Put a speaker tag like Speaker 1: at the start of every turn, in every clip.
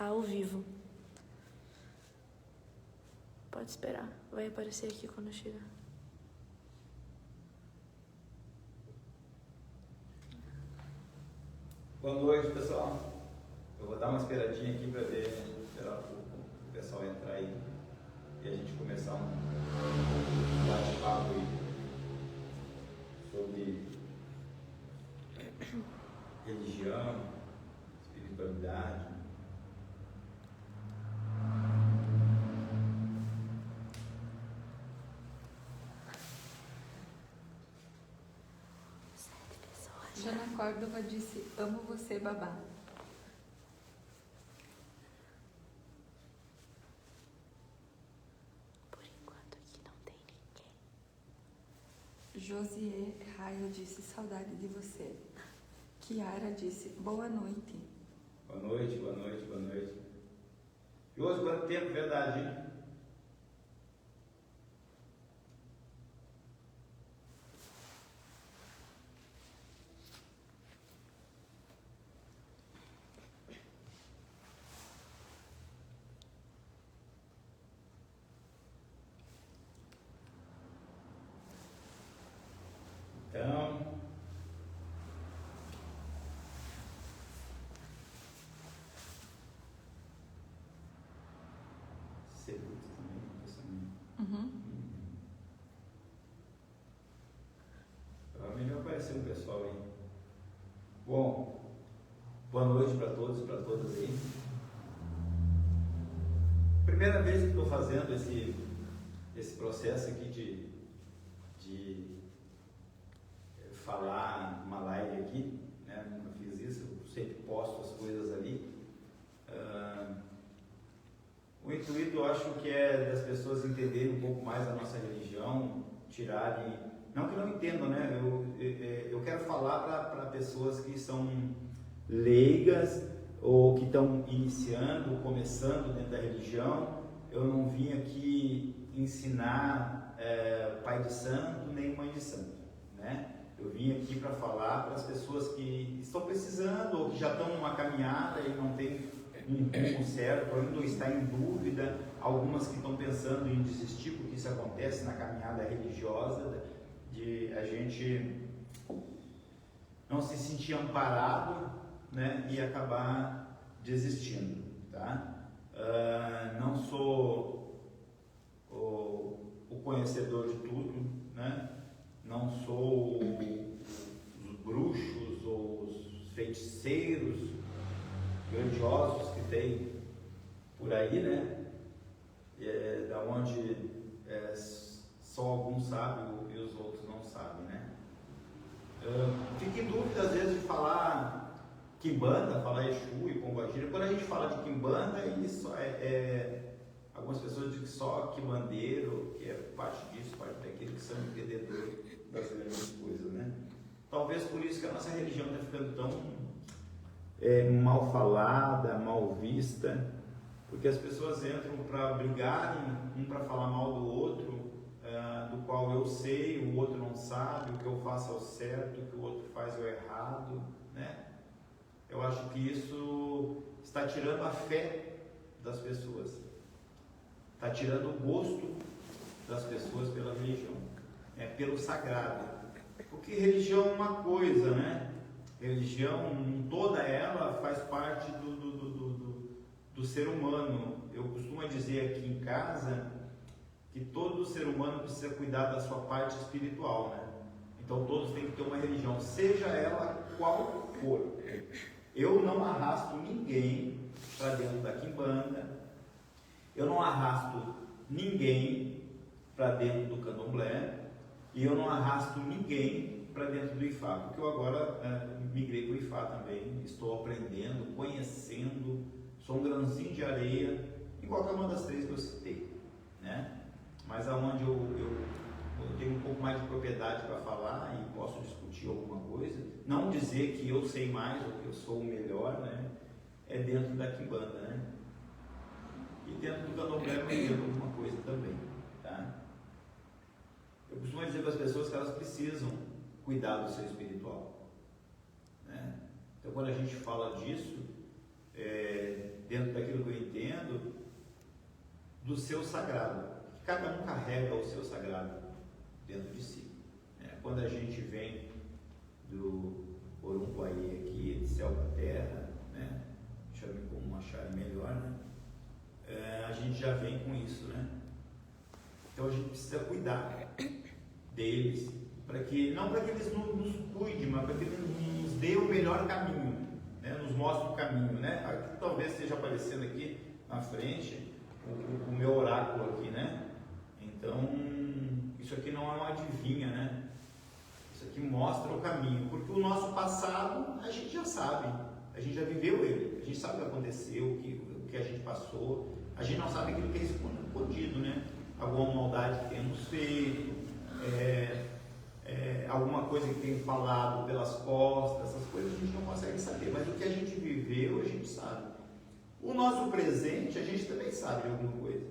Speaker 1: Tá ao vivo. Pode esperar. Vai aparecer aqui quando chegar.
Speaker 2: Boa noite, pessoal. Eu vou dar uma esperadinha aqui para ver, esperar o pessoal entrar aí e a gente começar um bate-papo aí sobre religião, espiritualidade.
Speaker 3: Jana Córdova disse: amo você, babá.
Speaker 1: Por enquanto aqui não tem ninguém.
Speaker 3: Josier Raio disse: saudade de você. Kiara disse: boa noite.
Speaker 2: Boa noite, boa noite, boa noite. E hoje, quanto tempo, verdade, hein? Então, segundos também. Melhor aparecer um pessoal aí. Bom, boa noite para todos e para todas aí. Primeira vez que estou fazendo esse processo aqui de falar uma live aqui, né? Nunca fiz isso, eu sempre posto as coisas ali. O intuito, eu acho que é das pessoas entenderem um pouco mais a nossa religião, tirarem, não que não entendam, né? Eu quero falar para pessoas que são leigas ou que estão iniciando, começando dentro da religião. Eu não vim aqui ensinar pai de santo nem mãe de santo, né? Eu vim aqui para falar para as pessoas que estão precisando ou que já estão numa caminhada e não tem um rumo certo, ou ainda está em dúvida, algumas que estão pensando em desistir, porque isso acontece na caminhada religiosa, de a gente não se sentir amparado, né, e acabar desistindo, tá? Não sou o conhecedor de tudo, né? Não sou os bruxos ou os feiticeiros grandiosos que tem por aí, né? Da onde só alguns sabem e os outros não sabem, né? Fico em dúvida às vezes de falar Quimbanda, falar Exu e Pombagira. Quando a gente fala de Quimbanda, isso algumas pessoas dizem que só quimbandeiro, que é parte disso, parte daquilo, que são entendedores das grandes coisas, né? Talvez por isso que a nossa religião está ficando tão mal falada, mal vista, porque as pessoas entram para brigarem, um para falar mal do outro, do qual eu sei, o outro não sabe, o que eu faço é o certo, o que o outro faz é o errado, né? Eu acho que isso está tirando a fé das pessoas, está tirando o gosto das pessoas pela religião, pelo sagrado, porque religião é uma coisa, né? Religião, toda ela faz parte do ser humano. Eu costumo dizer aqui em casa que todo ser humano precisa cuidar da sua parte espiritual, né? Então todos têm que ter uma religião, seja ela qual for. Eu não arrasto ninguém para dentro da Quimbanda, eu não arrasto ninguém para dentro do Candomblé e eu não arrasto ninguém para dentro do Ifá, porque eu agora migrei para o Ifá também, estou aprendendo, conhecendo, sou um grãozinho de areia em qualquer uma das três que eu citei, né? Mas aonde eu tenho um pouco mais de propriedade para falar e posso discutir alguma coisa, não dizer que eu sei mais ou que eu sou o melhor, né? É dentro da Quimbanda, né? E dentro do Candomblé eu entendo alguma coisa também, tá? Eu costumo dizer para as pessoas que elas precisam cuidar do seu espiritual, né? Então quando a gente fala disso, dentro daquilo do seu sagrado. Cada um carrega o seu sagrado dentro de si. Quando a gente vem do Orumbuaí aqui, de céu para terra, né? Chame como acharem melhor, né? A gente já vem com isso, né? Então a gente precisa cuidar deles, não para que eles nos cuidem, mas para que eles nos dê o melhor caminho, né? Nos mostre o caminho, né? Aqui, talvez esteja aparecendo aqui na frente o meu oráculo aqui, né? Então, isso aqui não é uma adivinha, né? Isso aqui mostra o caminho, porque o nosso passado a gente já sabe, a gente já viveu ele, a gente sabe o que aconteceu, o que a gente passou, a gente não sabe aquilo que é escondido, né? Alguma maldade que tenhamos feito, alguma coisa que tenham falado pelas costas, essas coisas a gente não consegue saber, mas o que a gente viveu a gente sabe. O nosso presente a gente também sabe de alguma coisa.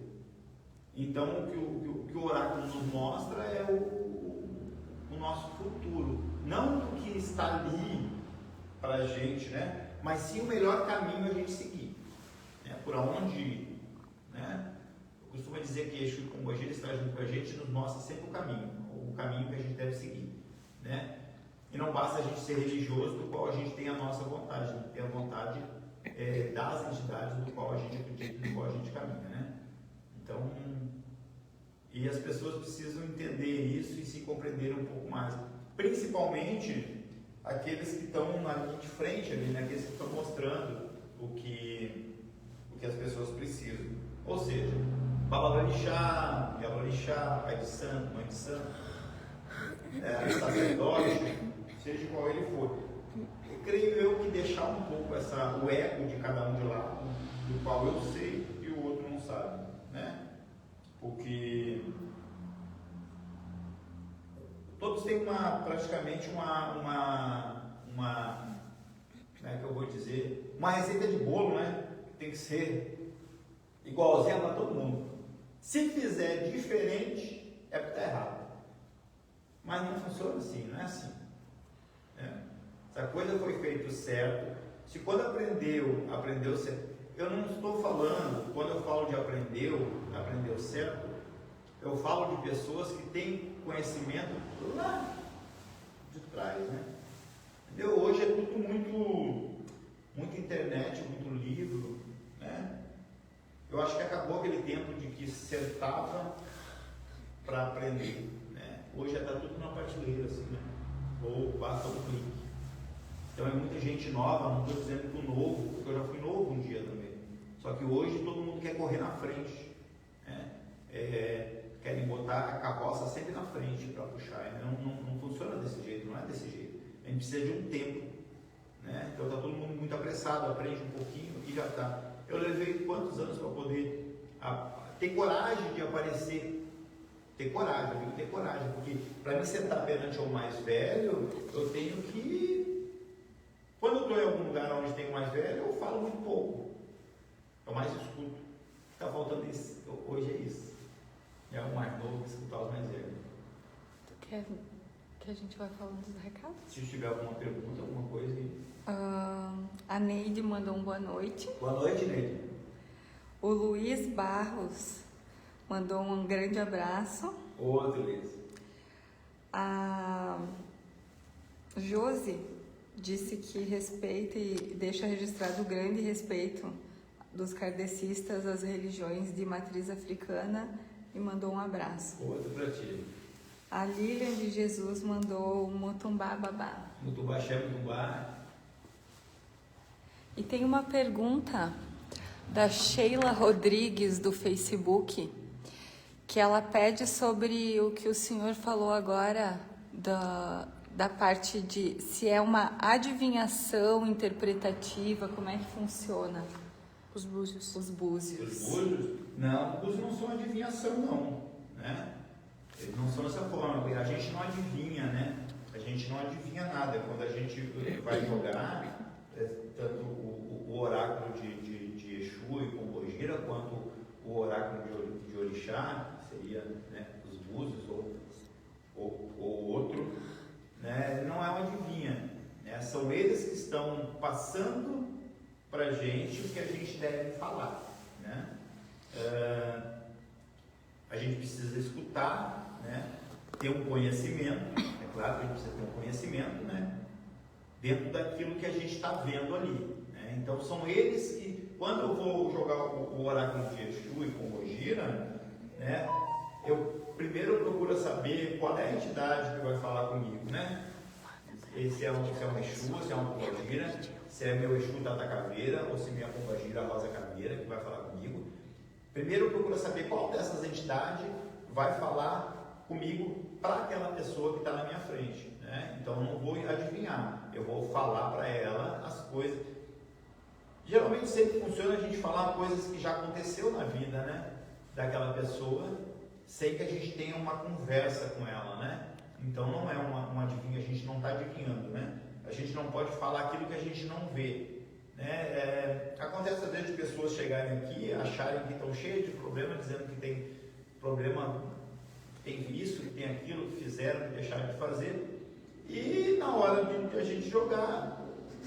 Speaker 2: Então o que o oráculo nos mostra é o nosso futuro, não o que está ali para a gente, né? Mas sim o melhor caminho a gente seguir, né? Por onde, né? Eu costumo dizer que Exu e Pombogira está junto com a gente, nos mostra sempre o caminho que a gente deve seguir, né? E não basta a gente ser religioso, do qual a gente tem a nossa vontade, tem a vontade das entidades do qual a gente acredita, do qual a gente caminha, né? Então, e as pessoas precisam entender isso e se compreender um pouco mais, principalmente aqueles que estão na linha de frente ali, né? Aqueles que estão mostrando o que as pessoas precisam, ou seja, Babalorixá, Yabalorixá, pai de santo, mãe de santo, sacerdote, seja qual ele for. Eu creio eu que deixar um pouco o ego de cada um de lado, do qual eu sei e o outro não sabe, né? Porque todos têm praticamente uma como é que eu vou dizer, uma receita de bolo, né? Que tem que ser igualzinha para todo mundo. Se fizer diferente, é porque está errado. Mas não funciona assim, não é assim. Se a coisa foi feita certo, se quando aprendeu certo. Eu não estou falando, quando eu falo de aprendeu certo, eu falo de pessoas que têm conhecimento lá de trás, né? Entendeu? Hoje é tudo muito internet, muito livro, né? Eu acho que acabou aquele tempo de que sentava para aprender, né? Hoje já está tudo na prateleira, assim, né? Ou basta um clique. Então é muita gente nova, não estou dizendo que o novo, porque eu já fui novo um dia também. Só que hoje todo mundo quer correr na frente, né? Querem botar a carroça sempre na frente para puxar, né? Não funciona desse jeito, não é desse jeito. A gente precisa de um tempo, né? Então está todo mundo muito apressado, aprende um pouquinho e já está. Eu levei quantos anos para poder ter coragem de aparecer? Ter coragem, porque para me sentar perante o mais velho, eu tenho que... Quando eu estou em algum lugar onde tem o mais velho, eu falo muito pouco. Eu mais escuto. Está faltando isso. Hoje é isso. É o mais novo que escutar os mais velhos.
Speaker 3: Tu quer que a gente vai falando dos recados?
Speaker 2: Se tiver alguma pergunta, alguma coisa aí.
Speaker 3: A Neide mandou um boa noite.
Speaker 2: Boa noite, Neide.
Speaker 3: O Luiz Barros mandou um grande abraço.
Speaker 2: Outro, Luiz.
Speaker 3: A Josi disse que respeita e deixa registrado o grande respeito dos kardecistas às religiões de matriz africana e mandou um abraço.
Speaker 2: Outro para ti.
Speaker 3: A Lilian de Jesus mandou um Mutumbá Babá.
Speaker 2: Mutumbá, Mutumbá.
Speaker 3: E tem uma pergunta da Sheila Rodrigues do Facebook, que ela pede sobre o que o senhor falou agora da parte de se é uma adivinhação interpretativa, como é que funciona?
Speaker 1: Os búzios.
Speaker 3: Os búzios.
Speaker 2: Os búzios? Não, os búzios não são adivinhação, não, né? Eles não são dessa forma, a gente não adivinha, né? A gente não adivinha nada. Quando a gente vai jogar, tanto o oráculo de Exu e Pombogira, quanto o oráculo de Orixá, que seria, né, os búzios ou outro, né? Não é uma adivinha, né? São eles que estão passando para a gente o que a gente deve falar, né? A gente precisa escutar, né? Ter um conhecimento, é claro que a gente precisa ter um conhecimento, né? Dentro daquilo que a gente está vendo ali, né? Então são eles que, quando eu vou jogar o oráculo de Exu e com Gojira, né? Eu primeiro procuro saber qual é a entidade que vai falar comigo, né? Se é um Exu, se é uma Pombagira, se é meu Exu Tata Caveira ou se é minha Pombagira Rosa Caveira que vai falar comigo. Primeiro eu procuro saber qual dessas entidades vai falar comigo para aquela pessoa que está na minha frente, né? Então eu não vou adivinhar, eu vou falar para ela as coisas. Geralmente sempre funciona a gente falar coisas que já aconteceu na vida, né? Daquela pessoa, sem que a gente tenha uma conversa com ela, né? Então não é uma adivinha, a gente não está adivinhando, né? A gente não pode falar aquilo que a gente não vê, né? Acontece às vezes de pessoas chegarem aqui, acharem que estão cheias de problema, dizendo que tem problema, tem isso, que tem aquilo, que fizeram, que deixaram de fazer, e na hora de a gente jogar,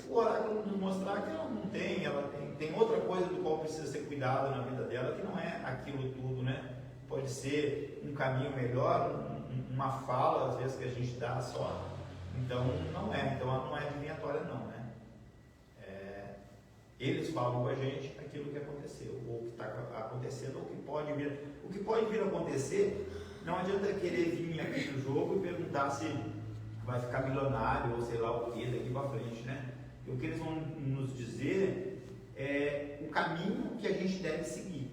Speaker 2: o oráculo nos mostrar que ela não tem, ela tem outra coisa do qual precisa ser cuidado na vida dela, que não é aquilo tudo, né? Pode ser um caminho melhor, uma fala, às vezes, que a gente dá só. Então, não é. Então, ela não é adivinhatória, não, né? Eles falam com a gente aquilo que aconteceu, ou que está acontecendo, ou que pode vir. O que pode vir a acontecer, não adianta querer vir aqui no jogo e perguntar se vai ficar milionário, ou sei lá o que, daqui para frente, né? O que eles vão nos dizer é o caminho que a gente deve seguir,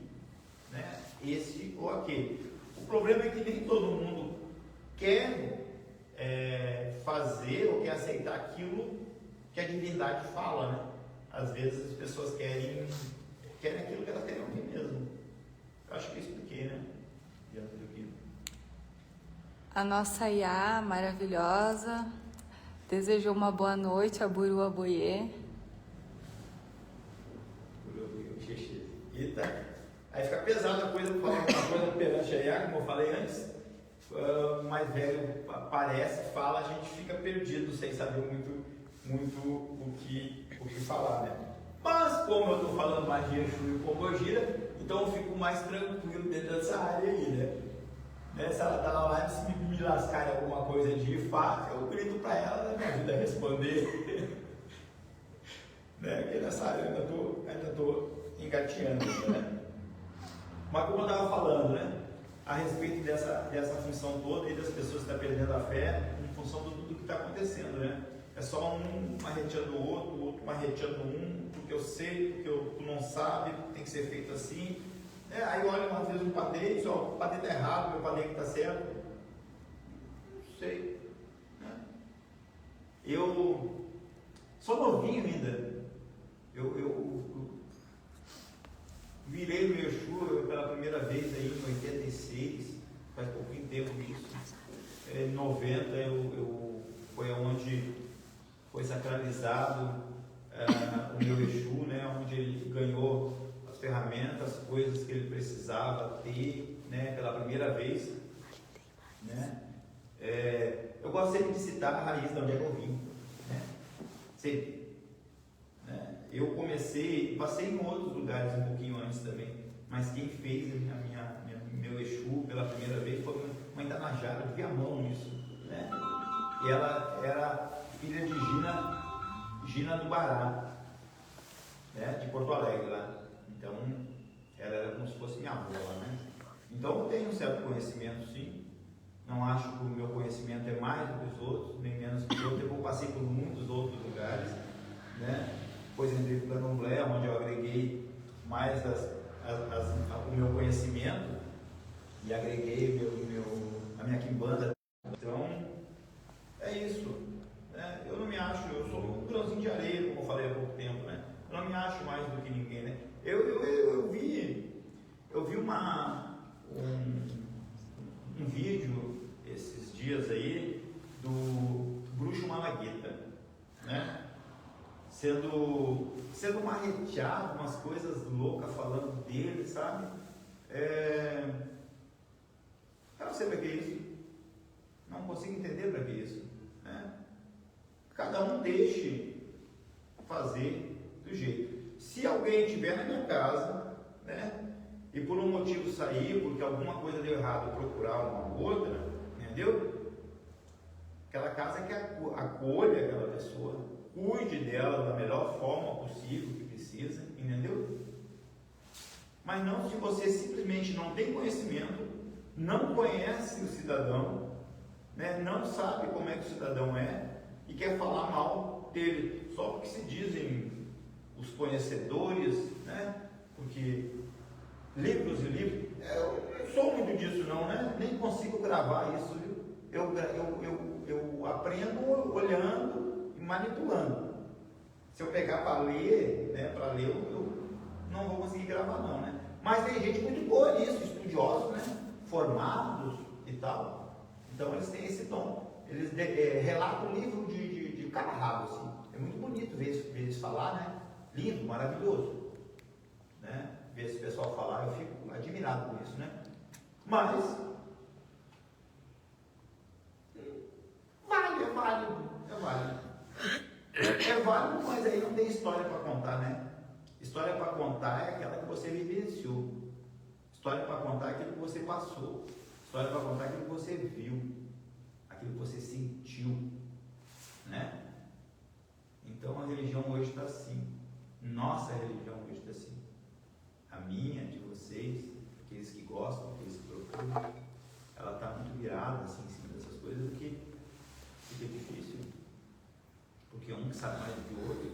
Speaker 2: né? Esse ou aquele. O problema é que nem todo mundo quer fazer ou quer aceitar aquilo que a divindade fala, né? Às vezes as pessoas querem aquilo que elas querem ouvir mesmo. Eu acho que eu expliquei, né? Diante do que...
Speaker 3: A nossa Iá maravilhosa desejou uma boa noite a Buru Aboyê.
Speaker 2: Eita, aí fica pesada a coisa, falar uma coisa perante a Iá, como eu falei antes. Mais velho aparece, fala, a gente fica perdido sem saber muito o que falar, né? Mas como eu estou falando mais de Exu e Pombagira, então eu fico mais tranquilo dentro dessa área aí, né? Se ela está na live, se me lascar em alguma coisa de fato, eu grito para ela, me ajuda a responder. Né? Porque nessa área eu ainda estou engateando, né? Mas como eu estava falando, né? A respeito dessa função toda e das pessoas que estão perdendo a fé em função de tudo que está acontecendo, né? É só um marreteando o outro marreteando um, porque eu sei, porque tu não sabe, tem que ser feito assim. Aí olha às vezes um padeiro e diz, ó, o padeiro está errado, meu padeiro está certo. Não sei. Né? Eu sou novinho ainda. Eu virei o meu Exu pela primeira vez aí em 86, faz pouquinho tempo isso. Em 90 foi onde foi sacralizado o meu Exu, né? Onde ele ganhou as ferramentas, as coisas que ele precisava ter, né? Pela primeira vez, né? Eu gosto sempre de citar a raiz de onde é que eu vim, né? Sempre. Eu passei em outros lugares um pouquinho antes também, mas quem fez meu Exu pela primeira vez foi uma mãe da Najara, eu vi a mão nisso, né? E ela era filha de Gina do Bará, né? De Porto Alegre lá. Então, ela era como se fosse minha avó, né? Então, eu tenho um certo conhecimento, sim. Não acho que o meu conhecimento é mais do que os outros, nem menos que os outros. Eu passei por muitos outros lugares, né? Depois entrei no Candomblé, onde eu agreguei mais o meu conhecimento e agreguei a minha quimbanda. Então, é isso. Né? Eu não me acho, eu sou um grãozinho de areia, como eu falei há pouco tempo, né? Eu não me acho mais do que ninguém, né? Eu vi um vídeo esses dias aí do Bruxo Malagueta, né? Sendo marreteado, umas coisas loucas falando dele, sabe? Eu não sei para que isso. Não consigo entender para que isso. Né? Cada um deixe fazer do jeito. Se alguém estiver na minha casa, né, e por um motivo sair, porque alguma coisa deu errado, procurar uma outra, entendeu? Aquela casa que acolha aquela pessoa, cuide dela da melhor forma possível que precisa, entendeu? Mas não se você simplesmente não tem conhecimento, não conhece o cidadão, né? Não sabe como é que o cidadão é e quer falar mal dele, só porque se dizem os conhecedores, né? Porque livros e livros, eu não sou muito disso não, né? Nem consigo gravar isso, viu? Eu aprendo olhando e manipulando. Se eu pegar para ler, né? Para ler, eu não vou conseguir gravar não, né? Mas tem gente muito boa nisso, estudiosos, né? Formados e tal. Então eles têm esse dom. Eles relatam o livro de cabo a rabo, assim. É muito bonito ver eles falar, né? Lindo, maravilhoso. Né? Ver esse pessoal falar, eu fico admirado com isso, né? Mas é válido, mas aí não tem história para contar, né? História para contar é aquela que você vivenciou. História para contar é aquilo que você passou. História para contar é aquilo que você viu. Aquilo que você sentiu. Né? Então a religião hoje está assim. Nossa religião hoje está assim. A minha, de vocês, aqueles que gostam, aqueles que procuram, ela está muito virada assim, em cima dessas coisas, o que fica difícil. Porque um que sabe mais do que o outro.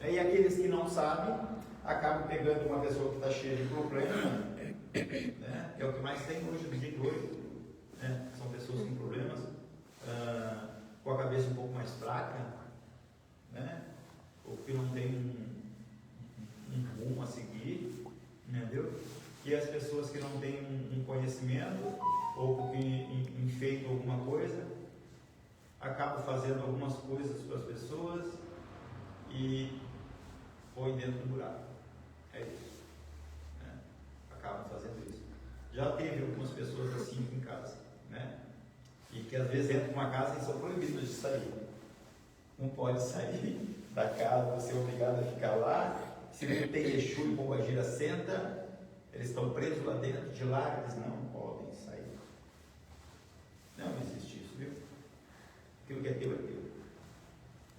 Speaker 2: E aqueles que não sabem, acabam pegando uma pessoa que está cheia de problema, né? É o que mais tem hoje, no dia de hoje. Né? São pessoas com problemas, com a cabeça um pouco mais fraca, né? Ou que não tem um rumo a seguir, entendeu? E as pessoas que não têm um conhecimento, ou que enfeitam alguma coisa, acabam fazendo algumas coisas para as pessoas e põe dentro do buraco. É isso. Né? Acabam fazendo isso. Já teve algumas pessoas assim aqui em casa, né? E que às vezes entram numa casa e são proibidas de sair. Não pode sair da casa, você é obrigado a ficar lá. Se não tem Exu e Pombagira senta, eles estão presos lá dentro, de lá eles não podem sair. Não existe isso, viu? Aquilo que é teu é teu.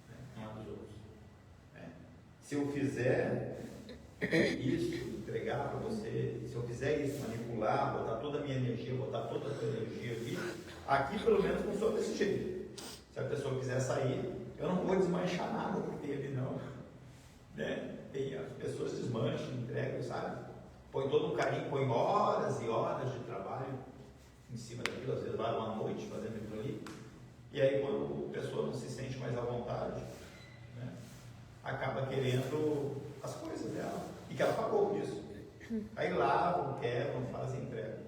Speaker 2: Né? Não é dos outros. Se eu fizer isso, entregar para você, se eu fizer isso, manipular, botar toda a minha energia, botar toda a tua energia aqui pelo menos funciona desse jeito. Se a pessoa quiser sair, eu não vou desmanchar nada que teve, não. Né? As pessoas desmancham, entregam, sabe? Põe todo um carinho, põe horas e horas de trabalho em cima daquilo, às vezes vai uma noite fazendo aquilo ali, e aí quando a pessoa não se sente mais à vontade, né? Acaba querendo as coisas dela, e que ela pagou por isso. Aí lavam, quebram, fazem entrega.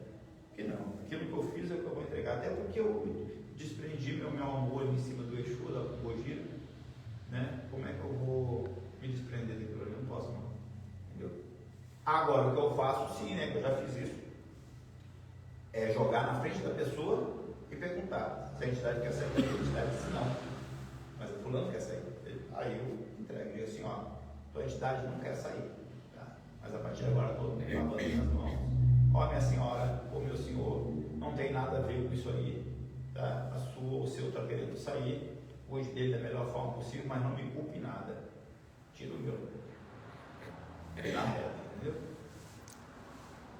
Speaker 2: Que não, aquilo que eu fiz é o que eu vou entregar, até porque eu desprendi meu amor em cima do Exu, da Pombagira, né? Como é que eu vou me desprender daquilo ali? Eu não posso não, entendeu? Agora, o que eu faço sim, né, que eu já fiz isso, é jogar na frente da pessoa e perguntar se a entidade quer sair, a entidade diz não, mas o fulano quer sair. Aí eu entrego e digo assim, ó, tua entidade não quer sair, tá? Mas a partir de agora todo mundo lavando nas mãos. Ó, minha senhora, ou meu senhor, não tem nada a ver com isso aí, tá? A sua ou o seu está querendo sair, hoje dele da melhor forma possível, mas não me culpe nada. Tira o meu. Na reta, entendeu?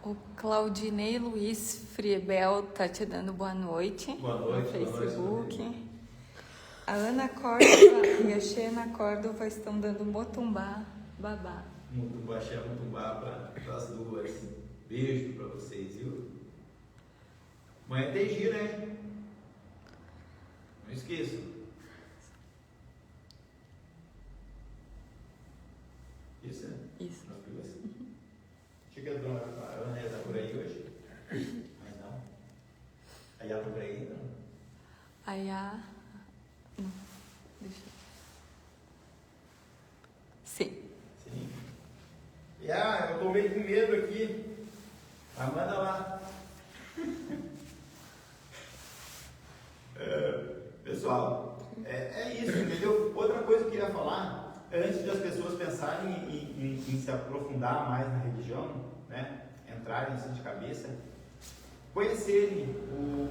Speaker 3: O Claudinei Luiz Friebel tá te dando boa noite.
Speaker 2: Boa noite,
Speaker 3: no Facebook.
Speaker 2: Boa noite,
Speaker 3: a Ana Córdova e a Xena Córdova estão dando Motumbá babá.
Speaker 2: Mutumbá, Xé, Mutumbá para as duas. Beijo para vocês, viu? Amanhã tem gira, hein? Não esqueça. Isso, né?
Speaker 3: Isso.
Speaker 2: Nós duas. Achei que a dona Ana ia estar por aí hoje. Mas não. A Iá está por aí, não?
Speaker 3: A Iá... Não. Deixa eu... Sim.
Speaker 2: Sim. Iá, eu tô meio com medo aqui. Mas manda lá. Pessoal, é isso, entendeu? Outra coisa que eu queria falar, antes de as pessoas pensarem em se aprofundar mais na religião, né? entrarem assim de cabeça, conhecerem o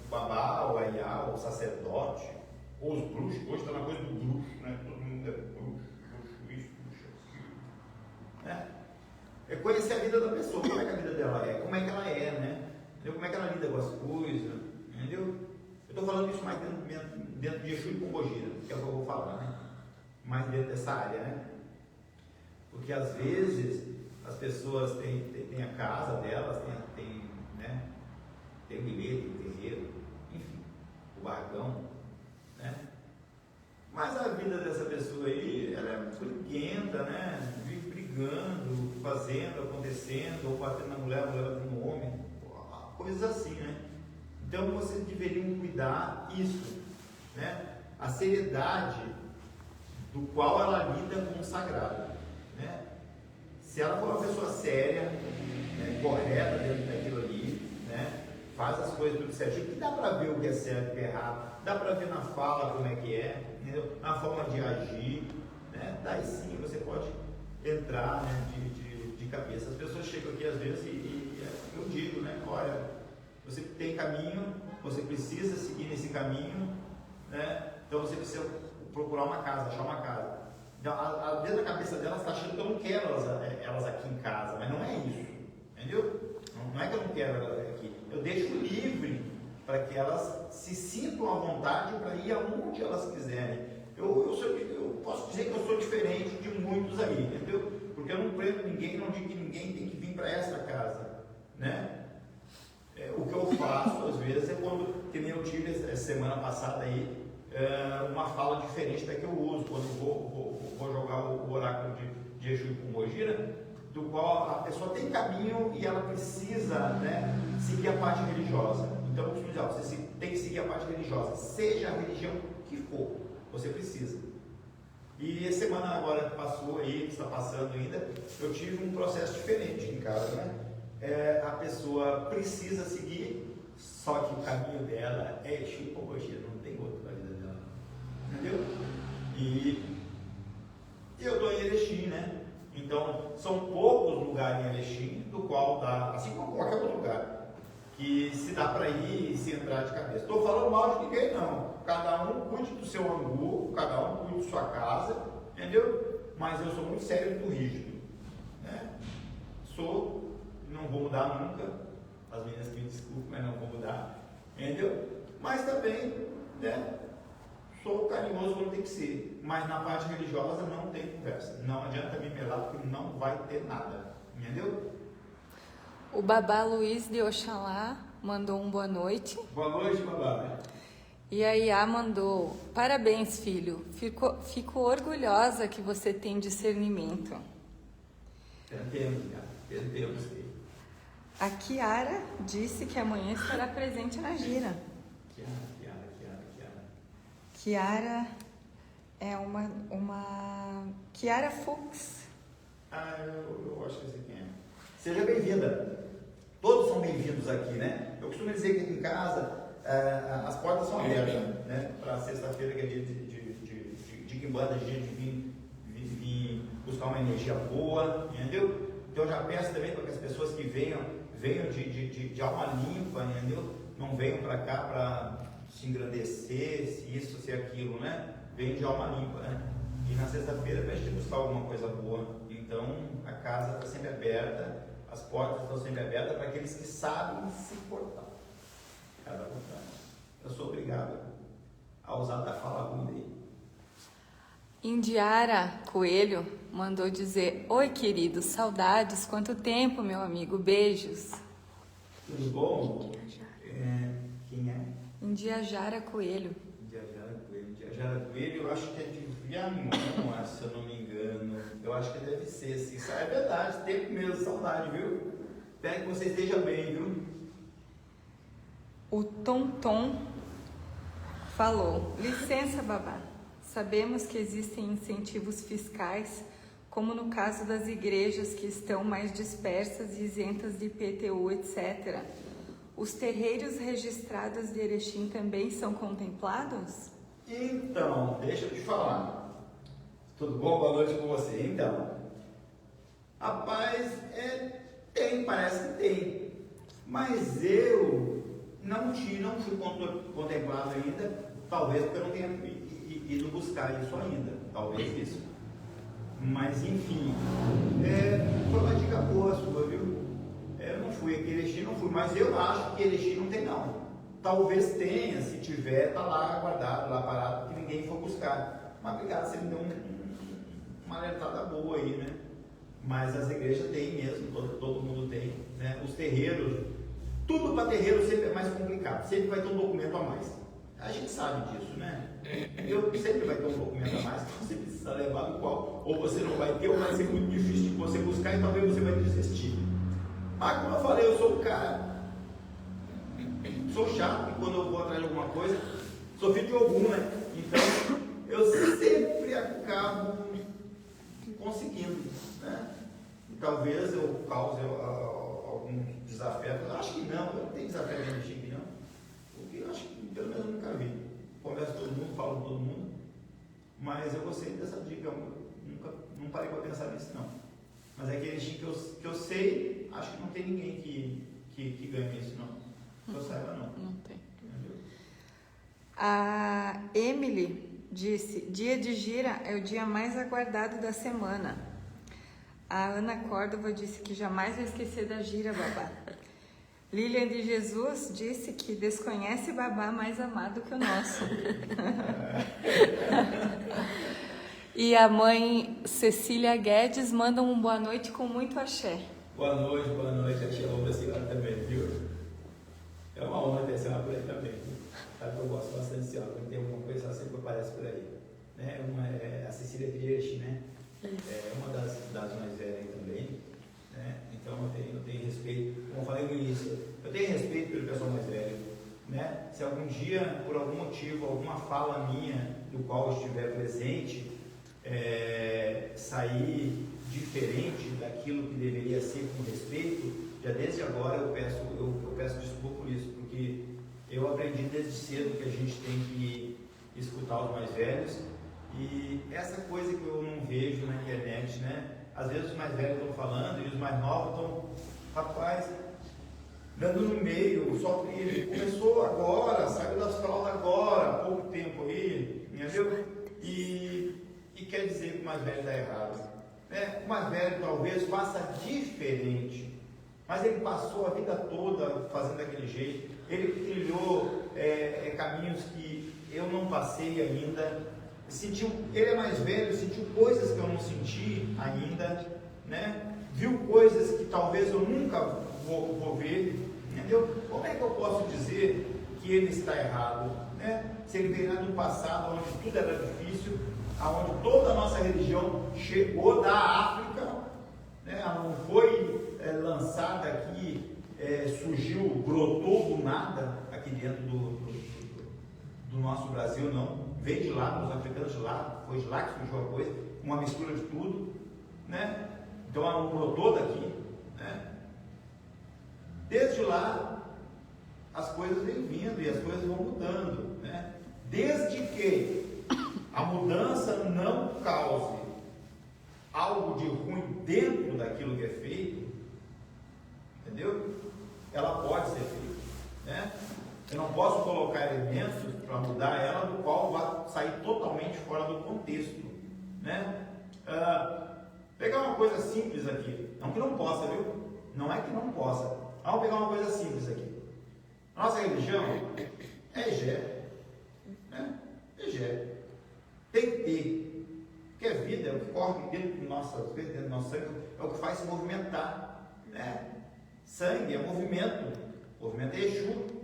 Speaker 2: babá, o aiá, o sacerdote, ou os bruxos. Hoje está na coisa do bruxo, né? Todo mundo é bruxo isso, bruxo aquilo. Né? É conhecer a vida da pessoa, como é que a vida dela é, como é que ela é, né? Entendeu? Como é que ela lida com as coisas, entendeu? Eu estou falando isso mais dentro de Exu e Pombogira, que é o que eu vou falar, né? Mais dentro dessa área, né? Porque às vezes as pessoas têm a casa delas, né? Tem o bilhete, o terreiro, enfim, o barracão, né? Mas a vida dessa pessoa aí, ela é muito briguenta, né? Vive brigando, fazendo, acontecendo, ou batendo na mulher, a mulher batendo no homem, coisas assim, né? Então vocês deveriam cuidar isso, né? A seriedade do qual ela lida com o sagrado, né? Se ela for uma pessoa séria, né, correta dentro daquilo ali, né, faz as coisas tudo certinho, que dá para ver o que é certo e o que é errado, dá para ver na fala como é que é, entendeu? Na forma de agir, né? Daí sim você pode entrar, né, de cabeça. As pessoas chegam aqui às vezes e eu digo, né, olha, você tem caminho, você precisa seguir nesse caminho, né? Então você precisa procurar uma casa, achar uma casa. Dentro da cabeça delas está achando que eu não quero elas aqui em casa, mas não é isso, entendeu? Não é que eu não quero elas aqui, eu deixo livre para que elas se sintam à vontade para ir aonde elas quiserem. Eu posso dizer que eu sou diferente de muitos aí, entendeu? Porque eu não prendo ninguém, não digo que ninguém tem que vir para essa casa, né? O que eu faço às vezes é quando, que nem eu tive essa semana passada aí, uma fala diferente da que eu uso quando vou jogar o oráculo de Exu e Pombogira, do qual a pessoa tem caminho e ela precisa, né, seguir a parte religiosa. Então, vamos dizer, você tem que seguir a parte religiosa, seja a religião que for, você precisa. E a semana agora que passou aí, que está passando ainda, eu tive um processo diferente em casa, né? A pessoa precisa seguir, só que o caminho dela é Exu e Pombogira, não tem outro na vida dela, entendeu? E eu estou em Erechim, né? Então, são poucos lugares em Erechim, do qual dá, assim como qualquer outro lugar, que se dá para ir e se entrar de cabeça. Estou falando mal de ninguém, não. Cada um cuide do seu angu, cada um cuide de sua casa, entendeu? Mas eu sou muito sério e muito rígido, né? Não vou mudar nunca. As meninas que me desculpem, mas não vou mudar, entendeu? Mas também, né? Sou carinhoso quando tem que ser, mas na parte religiosa não tem conversa. Não adianta me melar porque não vai ter nada, entendeu?
Speaker 3: O babá Luiz de Oxalá mandou um boa noite.
Speaker 2: Boa noite, babá.
Speaker 3: E a Iá mandou: parabéns, filho. Fico orgulhosa que você tem discernimento.
Speaker 2: Tentemos.
Speaker 3: A Kiara disse que amanhã estará presente na gira. Kiara é uma Kiara Fuchs.
Speaker 2: Eu acho que sei quem é. Seja bem-vinda. Todos são bem-vindos aqui, né? Eu costumo dizer que aqui em casa as portas são abertas, né? Para sexta-feira, que é dia de quimbanda, dia de vir buscar uma energia boa, entendeu? Então eu já peço também para que as pessoas que venham de alma limpa, entendeu? Não venham para cá para se engrandecer, se isso, se aquilo, né? Venham de alma limpa, né? E na sexta-feira para a gente buscar alguma coisa boa. Então a casa está sempre aberta, as portas estão sempre abertas para aqueles que sabem se portar. Cada vontade. Eu sou obrigado a usar da fala ruim daí.
Speaker 3: Indiara Coelho mandou dizer: oi, querido, saudades, quanto tempo, meu amigo, beijos.
Speaker 2: Tudo bom? Quem é?
Speaker 3: Indiajara Coelho.
Speaker 2: Indiajara Coelho, eu acho que é de Viamão, se eu não me engano. Eu acho que deve ser, assim. Isso é verdade, tempo mesmo, saudade, viu? Espero que você esteja bem, viu?
Speaker 3: O Tom falou: licença, babá. Sabemos que existem incentivos fiscais, como no caso das igrejas que estão mais dispersas e isentas de IPTU, etc. Os terreiros registrados de Erechim também são contemplados?
Speaker 2: Então, deixa eu te falar. Tudo bom? Boa noite com você. Então, Rapaz, tem, parece que tem. Mas eu não fui contemplado ainda, talvez porque eu não tenha ido buscar isso ainda, talvez isso. Mas enfim, foi uma dica boa sua, viu? Eu não fui aqui em Erechim, não fui, mas eu acho que Erechim não tem não. Talvez tenha, se tiver, tá lá guardado, lá parado, que ninguém for buscar. Mas obrigado, você me deu uma alertada boa aí, né? Mas as igrejas têm mesmo, todo mundo tem, né? Os terreiros, tudo para terreiro sempre é mais complicado, sempre vai ter um documento a mais. A gente sabe disso, né? Sempre vai ter um documento a mais que você precisa levar, do qual ou você não vai ter, ou vai ser muito difícil de você buscar e talvez você vai desistir. Mas como eu falei, eu sou o cara, sou chato, e quando eu vou atrás de alguma coisa, sou filho de algum, né? Então, eu sempre acabo conseguindo, né? E talvez eu cause algum desafeto. Eu acho que não tenho desafeto em Erechim, não. Porque eu acho que pelo menos eu nunca vi. Converso com todo mundo, falo com todo mundo. Mas eu gostei dessa dica, não parei para pensar nisso, não. Mas é que Erechim que eu sei, acho que não tem ninguém que ganhe isso, não. Que eu saiba, não.
Speaker 3: Não tem.
Speaker 2: Entendeu?
Speaker 3: A Emily disse: dia de gira é o dia mais aguardado da semana. A Ana Córdova disse que jamais vai esquecer da gira, babá. Lilian de Jesus disse que desconhece babá mais amado que o nosso. E a mãe Cecília Guedes manda um boa noite com muito axé.
Speaker 2: Boa noite, axé da senhora também, viu? É uma honra ter a senhora por aí também. Sabe que eu gosto bastante da senhora, quando tem alguma coisa, ela sempre aparece por aí. Né? A Cecília Guedes, né? É uma das mais velhas aí também, né? Então eu tenho respeito, como eu falei no início, eu tenho respeito pelo pessoal mais velho, né? Se algum dia, por algum motivo, alguma fala minha, do qual eu estiver presente, sair diferente daquilo que deveria ser com respeito, já desde agora eu peço desculpa por isso, porque eu aprendi desde cedo que a gente tem que escutar os mais velhos. E essa coisa que eu não vejo na internet, né? Às vezes os mais velhos estão falando e os mais novos estão, rapaz, dando no meio, só que ele começou agora, saiu das fraldas agora, há pouco tempo aí, entendeu? E quer dizer que o mais velho está errado. Né? O mais velho talvez faça diferente, mas ele passou a vida toda fazendo daquele jeito, ele trilhou caminhos que eu não passei ainda. Ele é mais velho, sentiu coisas que eu não senti ainda, né? Viu coisas que talvez eu nunca vou ver, entendeu? Como é que eu posso dizer que ele está errado, né? Se ele veio lá do passado, onde tudo era difícil, onde toda a nossa religião chegou da África, né? Ela não foi lançada aqui, surgiu, brotou do nada aqui dentro do nosso Brasil, não. Veio de lá, os africanos de lá, foi de lá que surgiu a coisa, uma mistura de tudo, né? Então ela não brotou daqui, né? Desde lá, as coisas vêm vindo e as coisas vão mudando, né? Desde que a mudança não cause algo de ruim dentro daquilo que é feito, entendeu? Ela pode ser feita, né? Eu não posso colocar elementos para mudar ela, do qual vai sair totalmente fora do contexto, né? Pegar uma coisa simples aqui, não que não possa, viu? Não é que não possa. Vamos pegar uma coisa simples aqui. Nossa religião é Egé, né? Egé. Tem que ter, porque a vida é o que corre dentro do nosso sangue, é o que faz se movimentar, né? Sangue é movimento é Exu.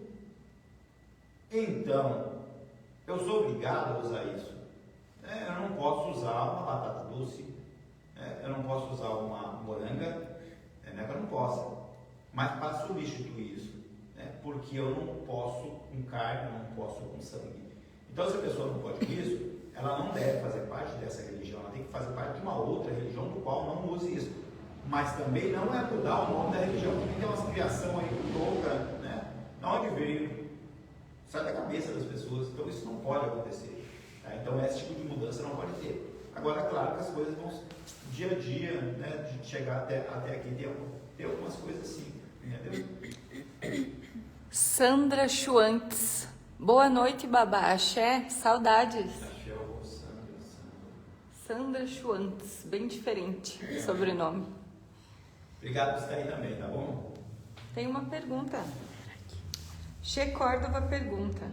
Speaker 2: Então, eu sou obrigado a usar isso. Eu não posso usar uma batata doce, eu não posso usar uma moranga, não é que eu não possa, mas para substituir isso, porque eu não posso com carne, eu não posso com sangue. Então, se a pessoa não pode isso, ela não deve fazer parte dessa religião, ela tem que fazer parte de uma outra religião do qual não use isso. Mas também não é mudar o nome da religião, porque tem uma criação aí louca, né? Da onde veio? Sai da cabeça das pessoas, então isso não pode acontecer, tá? Então esse tipo de mudança não pode ter. Agora, é claro que as coisas dia a dia, né, de chegar até aqui, tem algumas coisas assim, entendeu?
Speaker 3: Sandra Schwantz. Boa noite, babá. Axé, saudades.
Speaker 2: Axé, ô,
Speaker 3: Sandra Schwantz, bem diferente o sobrenome.
Speaker 2: Obrigado por estar aí também, tá bom?
Speaker 3: Tem uma pergunta. Che Córdova pergunta: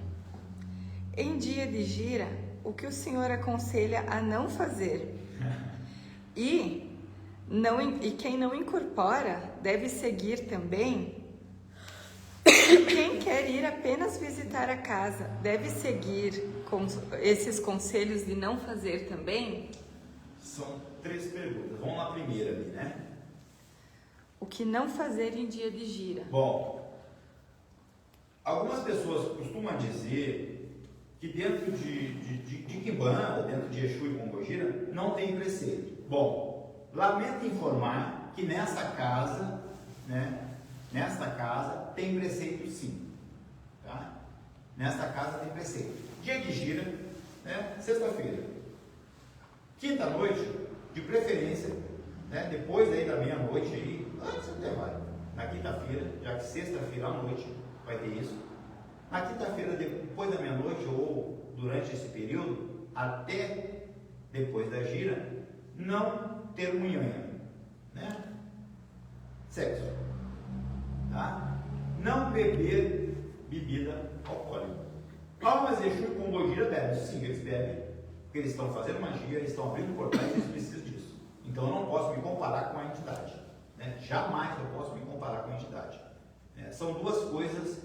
Speaker 3: em dia de gira, o que o senhor aconselha a não fazer? E quem não incorpora deve seguir também? E quem quer ir apenas visitar a casa deve seguir esses conselhos de não fazer também?
Speaker 2: São 3 perguntas. Vamos lá primeiro ali, né?
Speaker 3: O que não fazer em dia de gira?
Speaker 2: Bom, algumas pessoas costumam dizer que dentro de Quimbanda, dentro de Exu e Pombogira, não tem preceito. Bom, lamento informar que nesta casa, né? Nesta casa tem preceito sim, tá? Nesta casa tem preceito. Dia de gira, né? Sexta-feira. Quinta-noite, de preferência, né? Depois aí da meia-noite aí, antes até vai. Na quinta-feira, já que sexta-feira à noite vai ter isso. Na quinta-feira, depois da meia-noite ou durante esse período, até depois da gira, não ter munhanha, né? Sexo. Tá? Não beber bebida alcoólica. Mas Exu e Pombogira bebem, sim, eles bebem, porque eles estão fazendo magia, eles estão abrindo portais e eles precisam disso. Então eu não posso me comparar com a entidade, né? Jamais eu posso me comparar com a entidade. São 2 coisas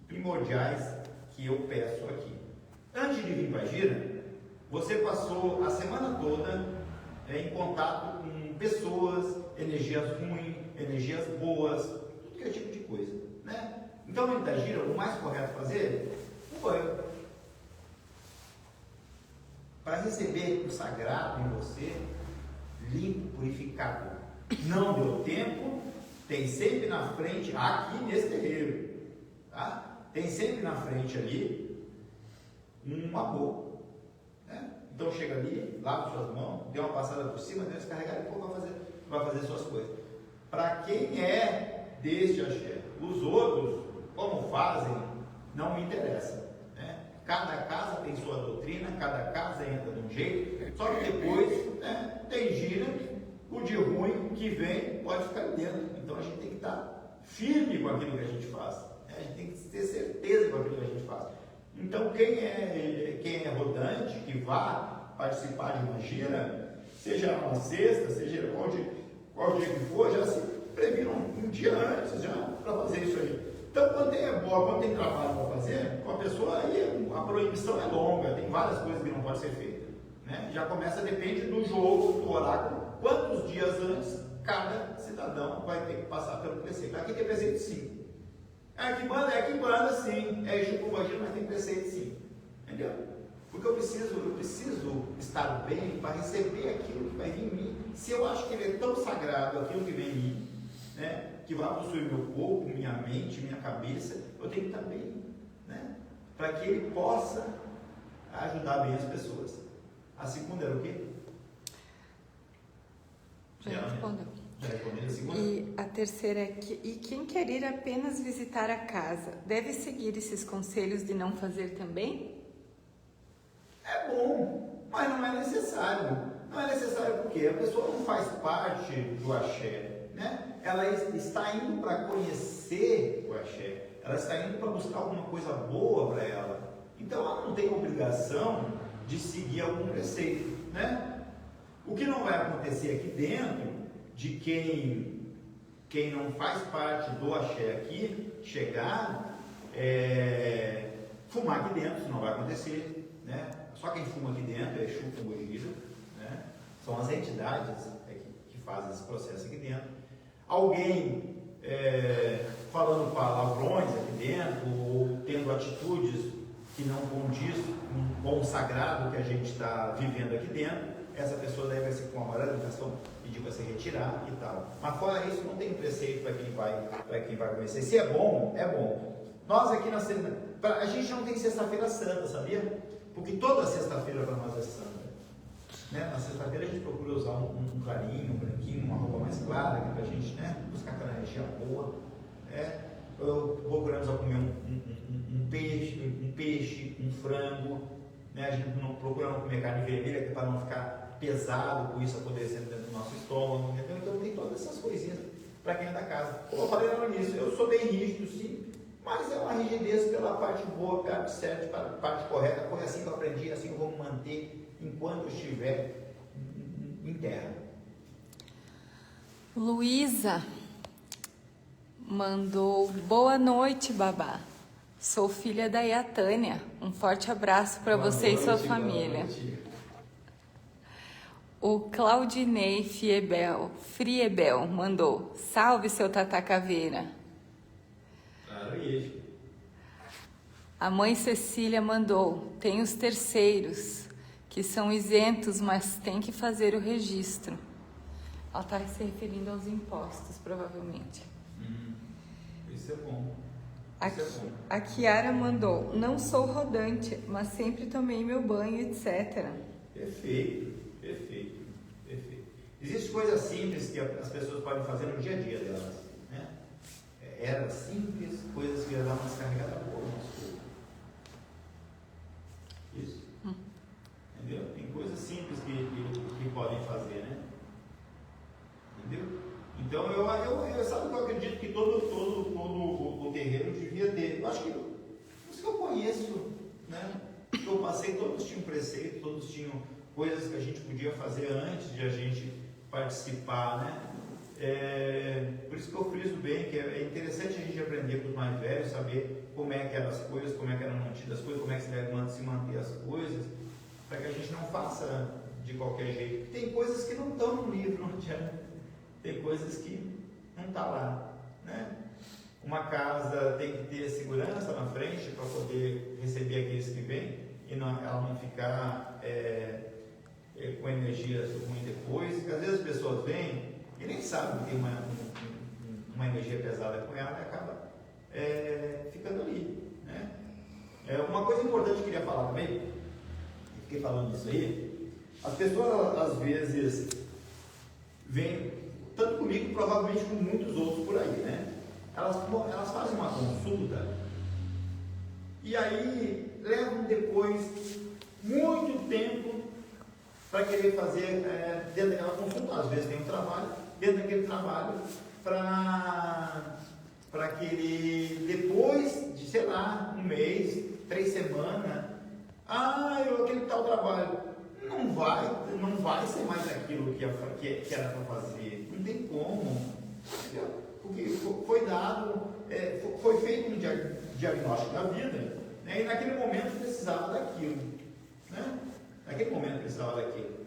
Speaker 2: primordiais que eu peço aqui. Antes de vir para a gira, você passou a semana toda em contato com pessoas, energias ruins, energias boas, que tipo de coisa, né? Então, dentro da gira, o mais correto fazer o banho. Para receber o sagrado em você, limpo, purificado. Não deu tempo, tem sempre na frente, aqui nesse terreiro, tá? Tem sempre na frente ali uma boa, né? Então chega ali, lava suas mãos, dê uma passada por cima, descarregar e depois vai fazer suas coisas. Para quem é deste axé. Os outros, como fazem, não me interessa, né? Cada casa tem sua doutrina, cada casa entra de um jeito, só que depois, né, tem gira, o de ruim que vem pode ficar dentro. Então a gente tem que estar firme com aquilo que a gente faz, né? A gente tem que ter certeza com aquilo que a gente faz. Então quem é rodante, que vá participar de uma gira, seja uma sexta, seja qual dia que for, já se previram um dia antes já para fazer isso aí. Então, quando tem trabalho para fazer, com a pessoa, aí a proibição é longa, tem várias coisas que não podem ser feitas, né? Já começa, depende do jogo, do oráculo, quantos dias antes cada cidadão vai ter que passar pelo preceito. Aqui tem preceito sim. É que banda sim, é Exu Pombogira, mas tem preceito sim. Entendeu? Porque eu preciso estar bem para receber aquilo que vai vir em mim. Se eu acho que ele é tão sagrado, aquilo que vem em mim, né, que vai possuir meu corpo, minha mente, minha cabeça, eu tenho que estar bem, né, para que ele possa ajudar bem as pessoas. A segunda era o quê?
Speaker 3: Já respondeu.
Speaker 2: Já respondeu a segunda?
Speaker 3: E a terceira é e quem quer ir apenas visitar a casa, deve seguir esses conselhos de não fazer também?
Speaker 2: É bom, mas não é necessário. Não é necessário porque a pessoa não faz parte do axé, né? Ela está indo para conhecer o axé, ela está indo para buscar alguma coisa boa para ela. Então ela não tem obrigação de seguir algum preceito, né? O que não vai acontecer aqui dentro de quem não faz parte do axé aqui, chegar, fumar aqui dentro, isso não vai acontecer, né? Só quem fuma aqui dentro é Exu Pombogira, né? São as entidades que fazem esse processo aqui dentro. Alguém falando palavrões aqui dentro, ou tendo atitudes que não condiz com o sagrado que a gente está vivendo aqui dentro, essa pessoa deve ser com a moralização, pedir para se retirar e tal. Mas fora isso, não tem preceito para quem vai conhecer. Se é bom, é bom. Nós aqui na semana, a gente não tem sexta-feira santa, sabia? Porque toda sexta-feira para nós é santa. né? Na sexta-feira a gente procura usar um clarinho, um branquinho, uma roupa mais clara, que é pra gente, né, buscar aquela energia boa. Procuramos a comer um peixe, um frango, né? A gente não procura não comer carne vermelha, que é para não ficar pesado com isso apodrecendo dentro do nosso estômago, entendeu? Então tem todas essas coisinhas para quem é da casa. Como eu falei lá no início, eu sou bem rígido, sim, mas é uma rigidez pela parte boa, pela parte certa, pela parte correta. Foi assim que eu aprendi, assim que eu vou me manter enquanto eu estiver em terra.
Speaker 3: Luísa mandou: boa noite, babá. Sou filha da Iatânia. Um forte abraço para você e sua família. O Claudinei Friebel mandou: salve, seu Tata Caveira. A mãe Cecília mandou: tem os terceiros, que são isentos, mas tem que fazer o registro. Ela está se referindo aos impostos, provavelmente.
Speaker 2: Isso é bom.
Speaker 3: A Kiara mandou: não sou rodante, mas sempre tomei meu banho, etc.
Speaker 2: Perfeito. Existem coisas simples que as pessoas podem fazer no dia a dia delas, né? Era simples, coisas que iam dar uma descarregada boa no nosso corpo. Isso. Entendeu? Tem coisas simples que podem fazer, né? Entendeu? Então, sabe que eu acredito que todo o terreiro devia ter. Eu acho que os que eu conheço, né? Que eu passei, todos tinham preceito, todos tinham coisas que a gente podia fazer antes de a gente participar, né? Por isso que eu friso bem, que é interessante a gente aprender com os mais velhos, saber como é que eram as coisas, como é que eram mantidas as coisas, como é que se deve se manter as coisas, para que a gente não faça de qualquer jeito. Tem coisas que não estão no livro, não adianta. Tem coisas que não estão lá, né? Uma casa tem que ter segurança na frente para poder receber aqueles que vêm e ela não ficar com energia ruim depois, porque às vezes as pessoas vêm e nem sabem que tem uma energia pesada com ela e acaba ficando ali, né? Uma coisa importante que eu queria falar também, fiquei falando isso aí, as pessoas às vezes vêm, tanto comigo, provavelmente com muitos outros por aí, né? Elas fazem uma consulta e aí levam depois muito tempo para querer fazer dentro daquela consulta. Às vezes tem um trabalho, dentro daquele trabalho, para querer, depois de, sei lá, um mês, 3 semanas, aquele tal trabalho, não vai ser mais aquilo que era para fazer, não tem como, entendeu? Porque foi dado, foi feito um diagnóstico da vida, né? E naquele momento precisava daquilo, né? Naquele momento precisava daquilo.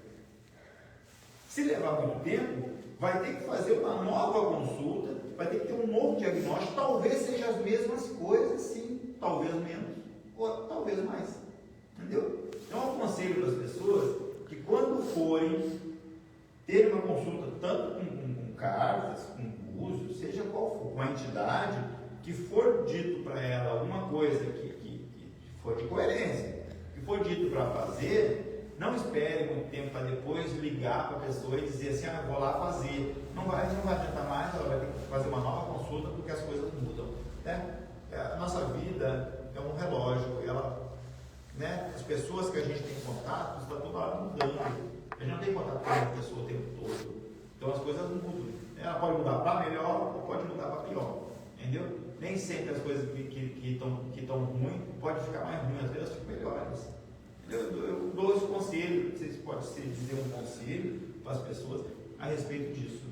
Speaker 2: Se levar muito tempo, vai ter que fazer uma nova consulta, vai ter que ter um novo diagnóstico, talvez seja as mesmas coisas, sim, talvez menos, ou talvez mais, entendeu? Então eu aconselho para as pessoas que quando forem ter uma consulta, tanto com cartas, com búzios, seja qual for, com a entidade, que for dito para ela alguma coisa que for de coerência, que for dito para fazer, não espere muito tempo para depois ligar para a pessoa e dizer assim, vou lá fazer. Não vai adiantar mais, ela vai ter que fazer uma nova consulta porque as coisas mudam, né? A nossa vida é um relógio, né? As pessoas que a gente tem contato, está toda hora mudando. A gente não tem contato com a pessoa o tempo todo. Então as coisas mudam. Ela pode mudar para melhor ou pode mudar para pior, entendeu? Nem sempre as coisas que estão ruins pode ficar mais ruins, às vezes ficam melhores. Eu dou esse conselho, não sei se pode dizer um conselho para as pessoas a respeito disso.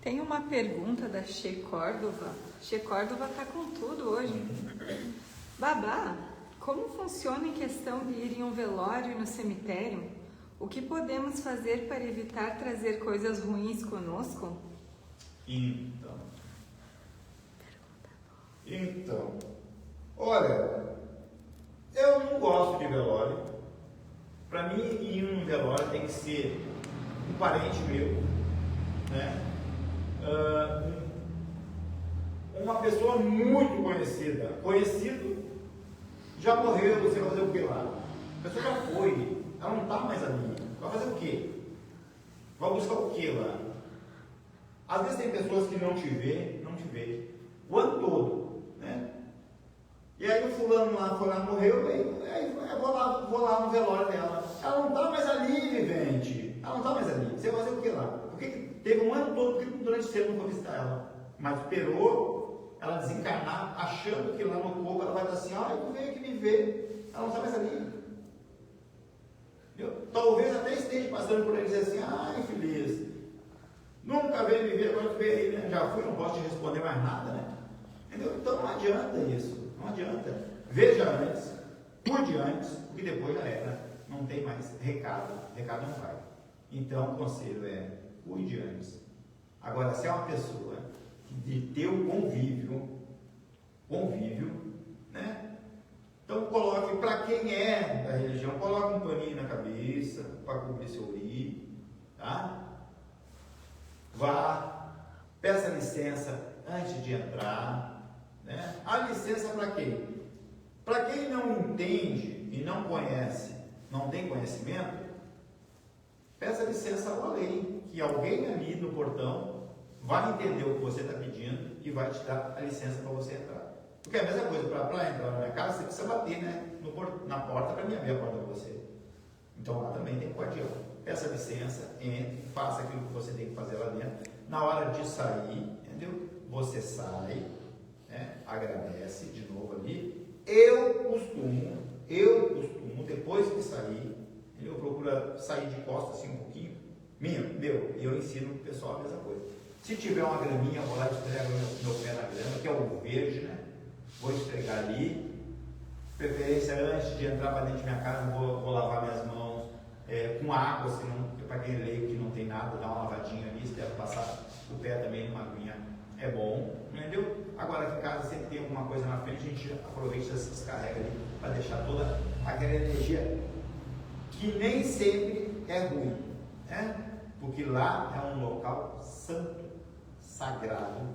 Speaker 3: Tem uma pergunta da Che Córdova. Che Córdova está com tudo hoje. Babá, como funciona em questão de ir em um velório e no cemitério? O que podemos fazer para evitar trazer coisas ruins conosco?
Speaker 2: Então, olha, eu não gosto de velório. Para mim, ir em um velório tem que ser um parente meu, né? Uma pessoa muito conhecida. Conhecido, já morreu, você vai fazer o que lá? A pessoa já foi, ela não está mais ali. Vai buscar o que lá? Às vezes tem pessoas que não te vê o ano todo, né? E aí o fulano lá foi lá, morreu, aí eu vou lá no velório dela. Ela não está mais ali, vivente. Ela não está mais ali. Você vai fazer o que lá? Porque teve um ano todo, porque durante o tempo não foi visitar ela. Mas esperou ela desencarnar, achando que lá no corpo ela vai estar assim, eu venho aqui me ver. Ela não está mais ali. Entendeu? Talvez até esteja passando por ele e dizer assim, infeliz. Nunca veio me ver, agora tu veio aí, né? Já fui, não posso te responder mais nada, né? Entendeu? Então não adianta isso. Não adianta. Veja antes, cuide antes, porque depois já era. Não tem mais recado não vai. Então o conselho é, cuide antes. Agora, se é uma pessoa de teu convívio, né? Então coloque, para quem é da religião, coloque um paninho na cabeça, para cobrir seu uri, tá? Vá, peça licença antes de entrar, né? A licença para quem? Para quem não entende e não conhece, não tem conhecimento, peça licença ao além, que alguém ali no portão vai entender o que você está pedindo e vai te dar a licença para você entrar. Porque é a mesma coisa, para entrar na minha casa, você precisa bater, né, na porta para mim abrir a porta para você. Então lá também tem guardião. Peça licença, entre, faça aquilo que você tem que fazer lá dentro. Na hora de sair, entendeu? Você sai, né? Agradece de novo ali. Eu costumo, depois que sair, eu procuro sair de costas assim um pouquinho. Eu ensino o pessoal a mesma coisa. Se tiver uma graminha, eu vou lá e esfrego meu pé na grama, que é o verde, né? Vou esfregar ali. Preferência, antes de entrar para dentro de minha casa, vou lavar minhas mãos com água, senão, para quem é leigo que não tem nada, dá uma lavadinha ali, se deve passar o pé também numa aguinha, é bom, entendeu? Agora aqui em casa sempre tem alguma coisa na frente, a gente aproveita e descarrega ali para deixar toda aquela energia que nem sempre é ruim, né? Porque lá é um local santo, sagrado,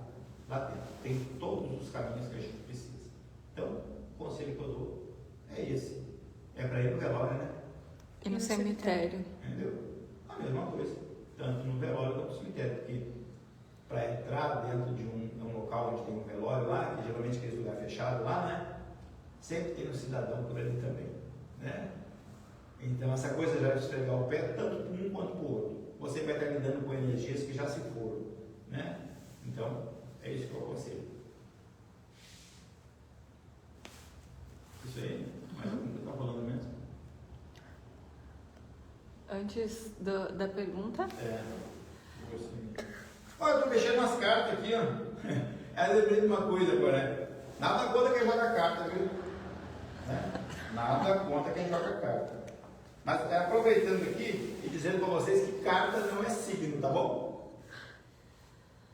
Speaker 2: lá dentro. Tem todos os caminhos que a gente precisa. Então, o conselho que eu dou é esse. É para ir no velório, né?
Speaker 3: E no cemitério.
Speaker 2: Entendeu? A mesma coisa. Tanto no velório quanto no cemitério. Porque para entrar dentro de um local onde tem um velório lá, que geralmente aquele lugar fechado lá, né? Sempre tem um cidadão por ali também, né? Então essa coisa já de esfregar o pé, tanto para um quanto para o outro. Você vai estar lidando com energias que já se foram, né? Então, é isso que eu aconselho. Isso aí, mas como que eu estou falando mesmo?
Speaker 3: Antes da pergunta?
Speaker 2: Olha, eu estou mexendo nas cartas aqui, ó. Aí eu lembrei de uma coisa agora. Nada contra quem joga carta, viu? Né? Nada contra quem joga carta. Mas aproveitando aqui e dizendo para vocês que carta não é signo, tá bom?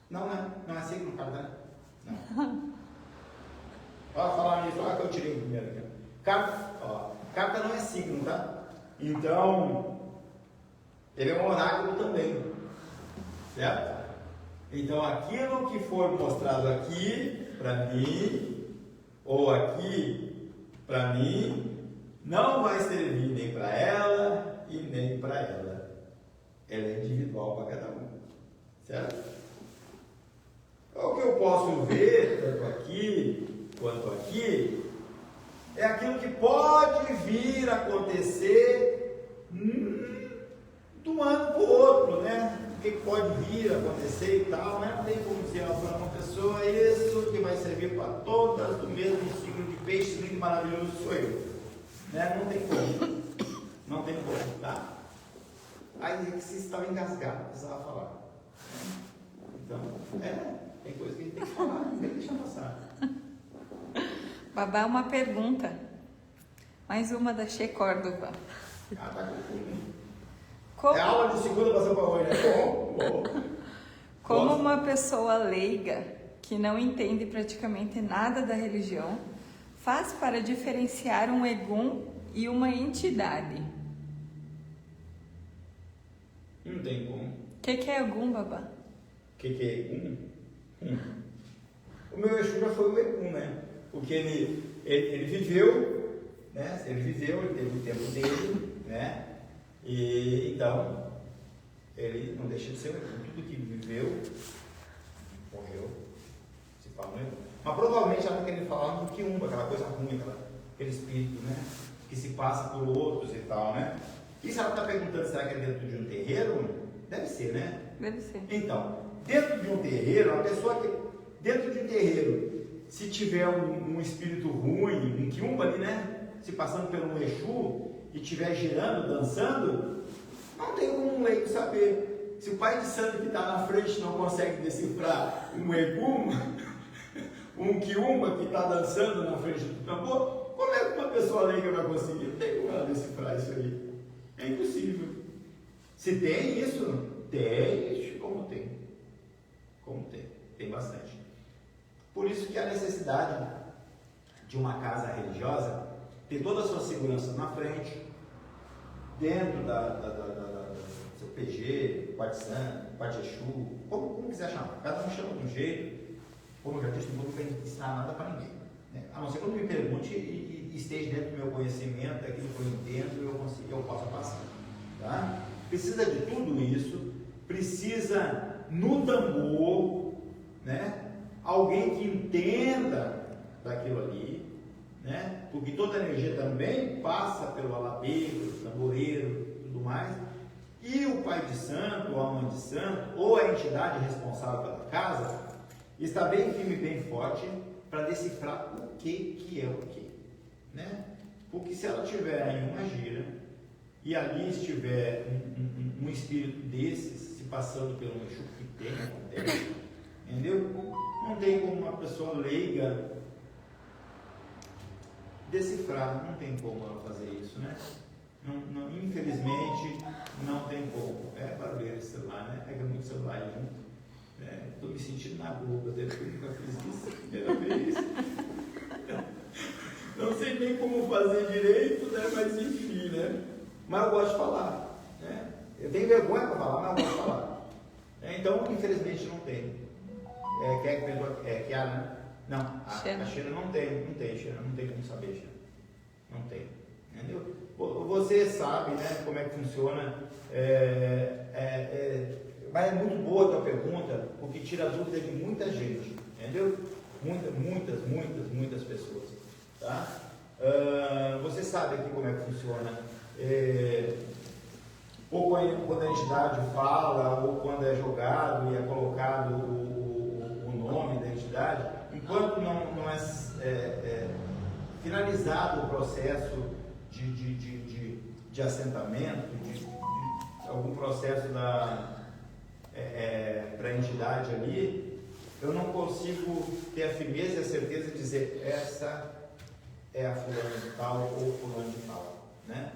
Speaker 2: Não é signo carta, né? Não. Ó, falar nisso, olha que eu tirei primeiro aqui. Carta não é signo, tá? Então, ele é um oráculo também, certo? Então, aquilo que for mostrado aqui para mim, ou aqui para mim, não vai servir nem para ela e nem para ela. Ela é individual para cada um, certo? O que eu posso ver, tanto aqui quanto aqui, é aquilo que pode vir a acontecer de um ano para o outro, né? O que pode vir a acontecer e tal, mas não tem como dizer para uma pessoa isso que vai servir para todas do mesmo signo de peixe, lindo, maravilhoso sou eu. Né? Não tem como, tá? Aí você estava engasgado, precisava falar. Então, tem coisa que a gente tem que falar, não tem que deixar passar.
Speaker 3: Babá, uma pergunta. Mais uma da Che Córdova.
Speaker 2: Tá com tudo, hein?
Speaker 3: Como,
Speaker 2: é aula de segunda passando para hoje, né? Bom.
Speaker 3: Como uma pessoa leiga, que não entende praticamente nada da religião, faz para diferenciar um egum e uma entidade?
Speaker 2: Não tem como.
Speaker 3: O que é egum, babá?
Speaker 2: O que é egum? O meu Exu já foi o egum, né? Porque ele viveu, né? Ele teve o tempo dele, né? E então ele não deixa de ser um Exu. Tudo que viveu, morreu, se fala um Exu. Mas provavelmente ela está querendo falar do Quiumba, aquela coisa ruim, aquele espírito, né? Que se passa por outros e tal, né? E se ela está perguntando, será que é dentro de um terreiro? Deve ser, né?
Speaker 3: Deve ser.
Speaker 2: Então, dentro de um terreiro, uma pessoa que, dentro de um terreiro, se tiver um espírito ruim, um Quiumba ali, né? Se passando pelo Exu e estiver girando, dançando, não tem como um leigo saber. Se o pai de santo que está na frente não consegue decifrar um Egum, um Quiumba que está dançando na frente do tambor, como é que uma pessoa leiga vai conseguir? Não tem como ela decifrar isso aí. É impossível. Se tem isso, tem, como tem. Como tem. Tem bastante. Por isso que a necessidade de uma casa religiosa ter toda a sua segurança na frente, dentro do seu PG, Pai de Santo, Pai de Exu, como quiser chamar. Cada um chama de um jeito. Como eu já disse, não vou ensinar nada para ninguém. Né? A não ser quando me pergunte e esteja dentro do meu conhecimento, aquilo que eu entendo, eu posso passar. Tá? Precisa de tudo isso, precisa no tambor, né? Alguém que entenda daquilo ali, né? Porque toda a energia também passa pelo alabeiro, tamboreiro, tudo mais. E o pai de santo, ou a mãe de santo, ou a entidade responsável pela casa, está bem firme, bem forte, para decifrar o que é o que, né? Porque se ela tiver em uma gira, e ali estiver um espírito desses se passando pelo Exu, que tem, acontece, entendeu? Não tem como uma pessoa leiga decifrar, não tem como ela fazer isso, né? Não, infelizmente, não tem como. É barulheiro esse celular, né? Pega muito celular junto. Estou me sentindo na Globo, desde que eu nunca fiz isso, primeira vez. Não sei nem como fazer direito, né? Mas enfim, né? Mas eu gosto de falar, né? Eu tenho vergonha para falar, mas eu gosto de falar. Então, infelizmente, não tem. Quem é que perguntou? Kiara, né? Não, a Sheila não tem, Sheila, não tem como saber, Sheila. Não tem, entendeu? Você sabe, né, como é que funciona, mas é muito boa a tua pergunta, porque tira a dúvida de muita gente, entendeu? Muitas pessoas, tá? Você sabe aqui como é que funciona, ou quando a entidade fala, ou quando é jogado e é colocado o nome da entidade, enquanto não é finalizado o processo de assentamento, de algum processo para a entidade ali, eu não consigo ter a firmeza e a certeza de dizer essa é a fulana de tal ou fulano de tal, né?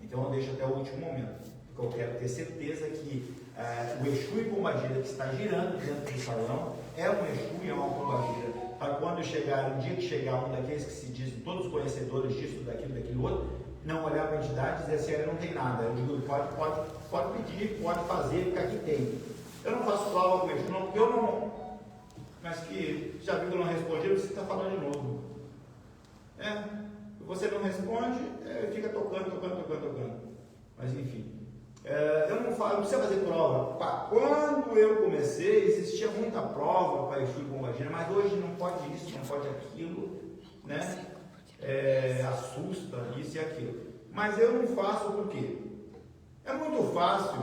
Speaker 2: Então eu deixo até o último momento, porque eu quero ter certeza que o Exu e Pombagira que está girando dentro do salão é um Exu e é uma Pombagira, para quando chegar, um dia que chegar um daqueles que se dizem todos conhecedores disso, daquilo outro, não olhar para a entidade e dizer assim, não tem nada. Eu digo, pode pedir, pode fazer, porque aqui tem. Eu não faço prova com Exu, não, porque eu não... Mas que já viu que eu não respondi, você está falando de novo. Você não responde, fica tocando. Mas enfim. Eu não falo, não precisa fazer prova. Quando eu comecei, existia muita prova para Exu e Pombagira, mas hoje não pode isso, não pode aquilo, né? Assusta isso e aquilo. Mas eu não faço por quê? É muito fácil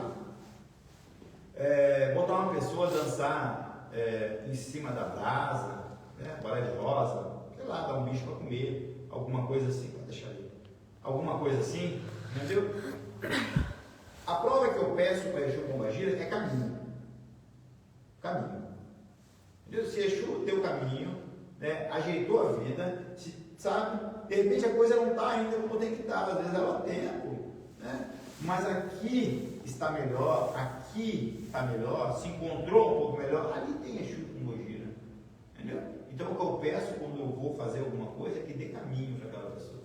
Speaker 2: botar uma pessoa a dançar em cima da brasa, né? Bola de rosa, sei lá, dar um bicho para comer, alguma coisa assim, pode deixar aí. Alguma coisa assim, entendeu? A prova que eu peço para Exu Pombagira é caminho. Entendeu? Se Exu deu caminho, né, ajeitou a vida, sabe? De repente a coisa não está ainda como tem que estar, às vezes ela tem tempo, né? Mas aqui está melhor, se encontrou um pouco melhor, ali tem Exu Pombagira, entendeu? Então o que eu peço quando eu vou fazer alguma coisa é que dê caminho para aquela pessoa.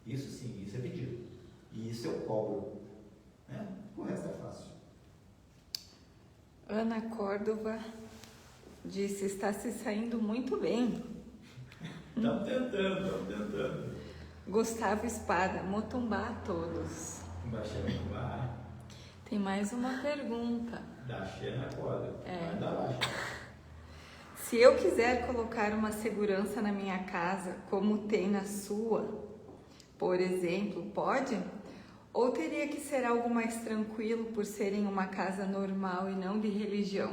Speaker 2: Isso sim, isso é pedido. E isso eu cobro. O resto é fácil.
Speaker 3: Ana Córdova disse, está se saindo muito bem.
Speaker 2: Estamos tentando.
Speaker 3: Gustavo Espada, Motumbá a todos. Tem mais uma pergunta.
Speaker 2: Da Xê na corda.
Speaker 3: É.
Speaker 2: Vai dar lá, Xê.
Speaker 3: Se eu quiser colocar uma segurança na minha casa, como tem na sua, por exemplo, pode? Ou teria que ser algo mais tranquilo por serem uma casa normal e não de religião?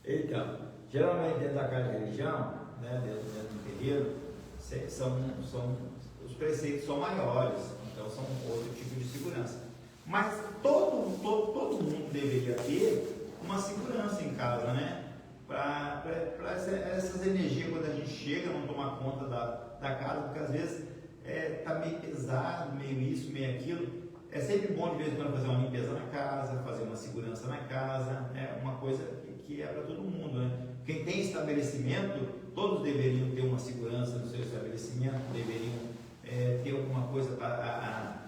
Speaker 2: Então, geralmente dentro da casa de religião, né, dentro do terreiro, os preceitos são maiores, então são outro tipo de segurança. Mas todo mundo deveria ter uma segurança em casa, né? Para essas energias, quando a gente chega, não tomar conta da casa, porque às vezes tá meio pesado, meio isso, meio aquilo. É sempre bom de vez em quando fazer uma limpeza na casa, fazer uma segurança na casa, é uma coisa que é para todo mundo, né? Quem tem estabelecimento, todos deveriam ter uma segurança no seu estabelecimento, deveriam ter alguma coisa para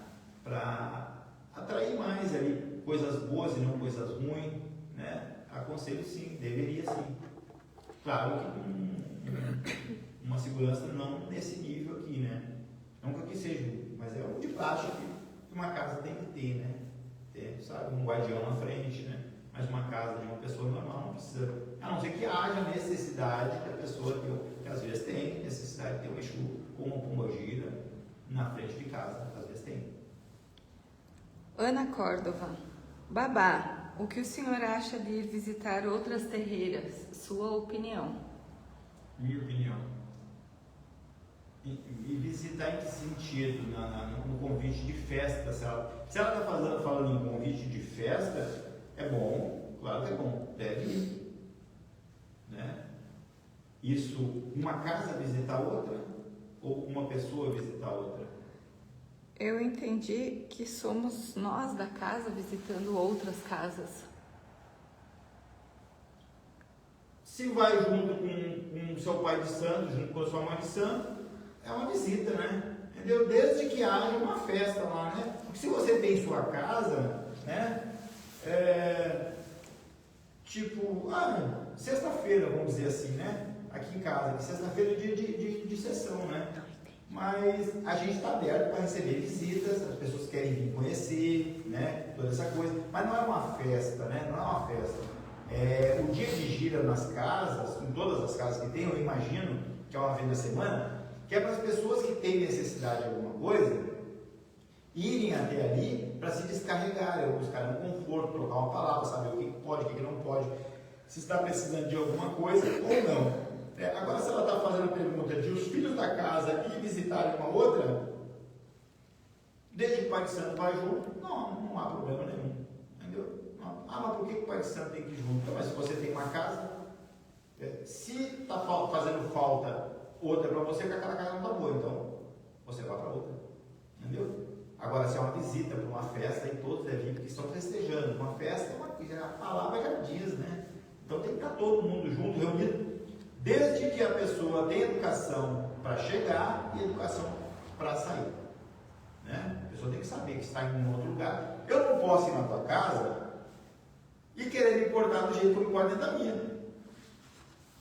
Speaker 2: atrair mais ali coisas boas e não coisas ruins, né? Aconselho sim, deveria sim. Claro que uma segurança não nesse nível aqui, né? Nunca que seja, mas é o de baixo que uma casa tem que ter, né? Ter, sabe, um guardião na frente, né? Mas uma casa de uma pessoa normal não precisa, a não ser que haja necessidade que a pessoa que às vezes tem necessidade de ter um Exu ou uma pombogira na frente de casa, às vezes tem.
Speaker 3: Ana Córdova. Babá, o que o senhor acha de ir visitar outras terreiras? Sua opinião.
Speaker 2: Minha opinião. E visitar em que sentido? No convite de festa. Se ela está falando em convite de festa, é bom, claro que é bom, deve ir. Né? Isso, uma casa visitar outra? Ou uma pessoa visitar outra?
Speaker 3: Eu entendi que somos nós da casa visitando outras casas.
Speaker 2: Se vai junto com o seu pai de santo, junto com a sua mãe de santo, é uma visita, né? Entendeu? Desde que haja uma festa lá, né? Porque se você tem sua casa, né? Tipo, sexta-feira, vamos dizer assim, né? Aqui em casa, sexta-feira é dia de sessão, né? Mas a gente está aberto para receber visitas, as pessoas querem vir conhecer, né? Toda essa coisa. Mas não é uma festa, né? Não é uma festa. O dia de gira nas casas, em todas as casas que tem, eu imagino que é uma vez na semana, que é para as pessoas que têm necessidade de alguma coisa irem até ali para se descarregarem, buscar um conforto, trocar uma palavra, saber o que pode, o que não pode, se está precisando de alguma coisa ou não. Agora, se ela está fazendo a pergunta de os filhos da casa ir visitarem uma outra, desde que o pai de santo vai junto, não há problema nenhum. Entendeu? Mas por que o pai de santo tem que ir junto? Mas se você tem uma casa, se está fazendo falta outra para você, que aquela casa não está boa, então você vai para outra. Entendeu? Agora, se é uma visita para uma festa, e todos devem ir, porque estão festejando. Uma festa, a palavra já diz, né? Então tem que estar todo mundo junto, reunido. Desde que a pessoa tenha educação para chegar e educação para sair. Né? A pessoa tem que saber que está em um outro lugar. Eu não posso ir na tua casa e querer me portar do jeito que eu me porto dentro da minha.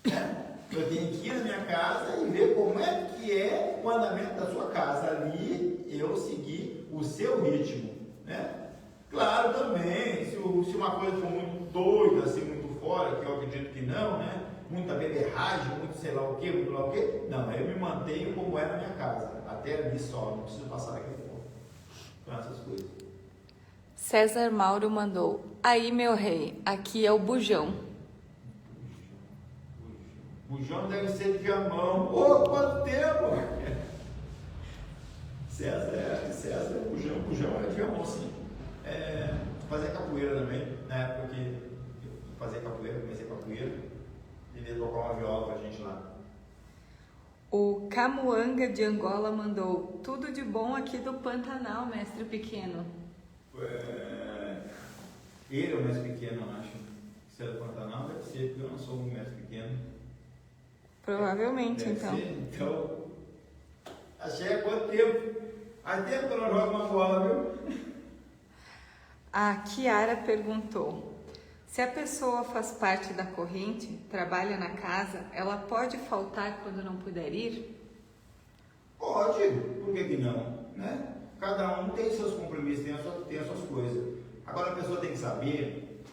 Speaker 2: Né? Eu tenho que ir na minha casa e ver como é que é o andamento da sua casa. Ali eu seguir o seu ritmo. Né? Claro também, se uma coisa for muito doida, assim, muito fora, que eu acredito que não, né? Muita beberragem, muito sei lá o que, muito lá o que. Não, eu me mantenho como é na minha casa. Até ali só, não preciso passar daquele ponto. Então, essas coisas.
Speaker 3: César Mauro mandou. Aí, meu rei, aqui é o bujão.
Speaker 2: Bujão deve ser de Viamão. Quanto tempo! César, Bujão é de Viamão, sim. Fazia capoeira também, na época que eu fazia capoeira, comecei capoeira. Ele tocar uma viola pra gente lá.
Speaker 3: O Camuanga de Angola mandou. Tudo de bom aqui do Pantanal, mestre pequeno.
Speaker 2: Ele é o mestre pequeno, eu acho. Se é do Pantanal, deve ser, porque eu não sou um mestre pequeno.
Speaker 3: Provavelmente,
Speaker 2: Deve
Speaker 3: então.
Speaker 2: Ser, então, achei há quanto tempo? Há tempo que eu não jogo uma bola, viu?
Speaker 3: A Kiara perguntou. Se a pessoa faz parte da corrente, trabalha na casa, ela pode faltar quando não puder ir?
Speaker 2: Pode, por que não? Né? Cada um tem seus compromissos, tem as suas coisas. Agora a pessoa tem que saber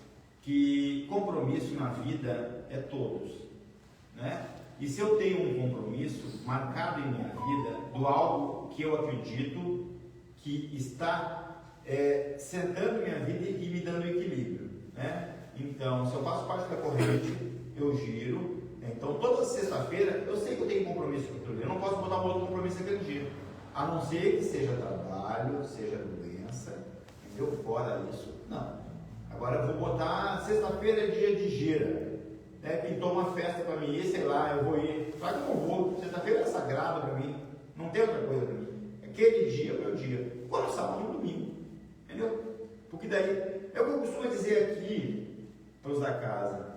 Speaker 2: que compromisso na vida é todos, né? E se eu tenho um compromisso marcado em minha vida do algo que eu acredito que está sentando minha vida e me dando equilíbrio, né? Então, se eu faço parte da corrente, eu giro, né? Então toda sexta-feira eu sei que eu tenho compromisso com aquilo, eu não posso botar um outro compromisso naquele dia, a não ser que seja trabalho, seja doença, entendeu? Fora isso, não. Agora eu vou botar, sexta-feira é dia de gira, né? Pintou uma festa para mim, sei lá, eu vou ir, claro que eu não vou, sexta-feira é sagrado para mim, não tem outra coisa para mim, aquele dia é o meu dia, ou no sábado ou no domingo, entendeu? Porque daí, é o que eu costumo dizer aqui para os da casa,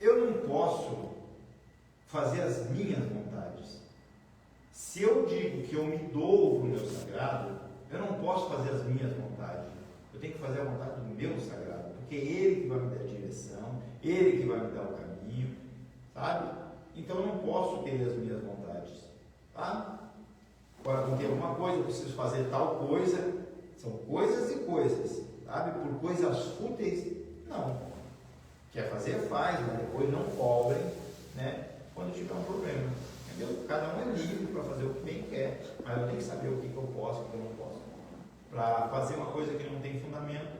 Speaker 2: eu não posso fazer as minhas vontades. Se eu digo que eu me dou para o meu sagrado, eu não posso fazer as minhas vontades. Eu tenho que fazer a vontade do meu sagrado, porque é Ele que vai me dar a direção, Ele que vai me dar o caminho, sabe? Então eu não posso ter as minhas vontades, tá? Agora, quando tem alguma coisa, eu preciso fazer tal coisa, são coisas e coisas, sabe? Por coisas fúteis, não. Quer fazer, faz, mas depois não cobrem, né? Quando tiver um problema, entendeu? Cada um é livre para fazer o que bem quer, mas eu tenho que saber o que eu posso e o que eu não posso. Para fazer uma coisa que não tem fundamento,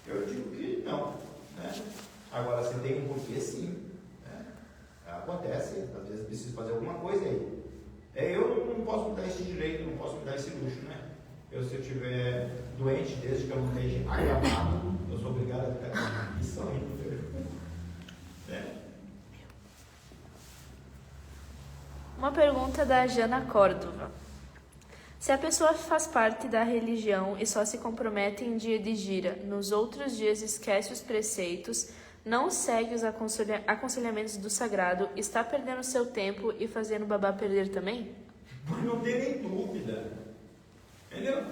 Speaker 2: eu digo que não, né? Agora, se tem um porquê, sim, né? Acontece, às vezes preciso fazer alguma coisa aí. Eu não posso me dar esse direito, não posso me dar esse luxo, né? Se eu estiver doente, desde que eu não esteja acamado, eu sou obrigado a ficar aqui sorrindo. Né?
Speaker 1: Uma pergunta da Jana Córdova. Se a pessoa faz parte da religião e só se compromete em dia de gira, nos outros dias esquece os preceitos, não segue os aconselhamentos do sagrado, está perdendo seu tempo e fazendo o babá perder também?
Speaker 2: Mas não tem nem dúvida. Entendeu?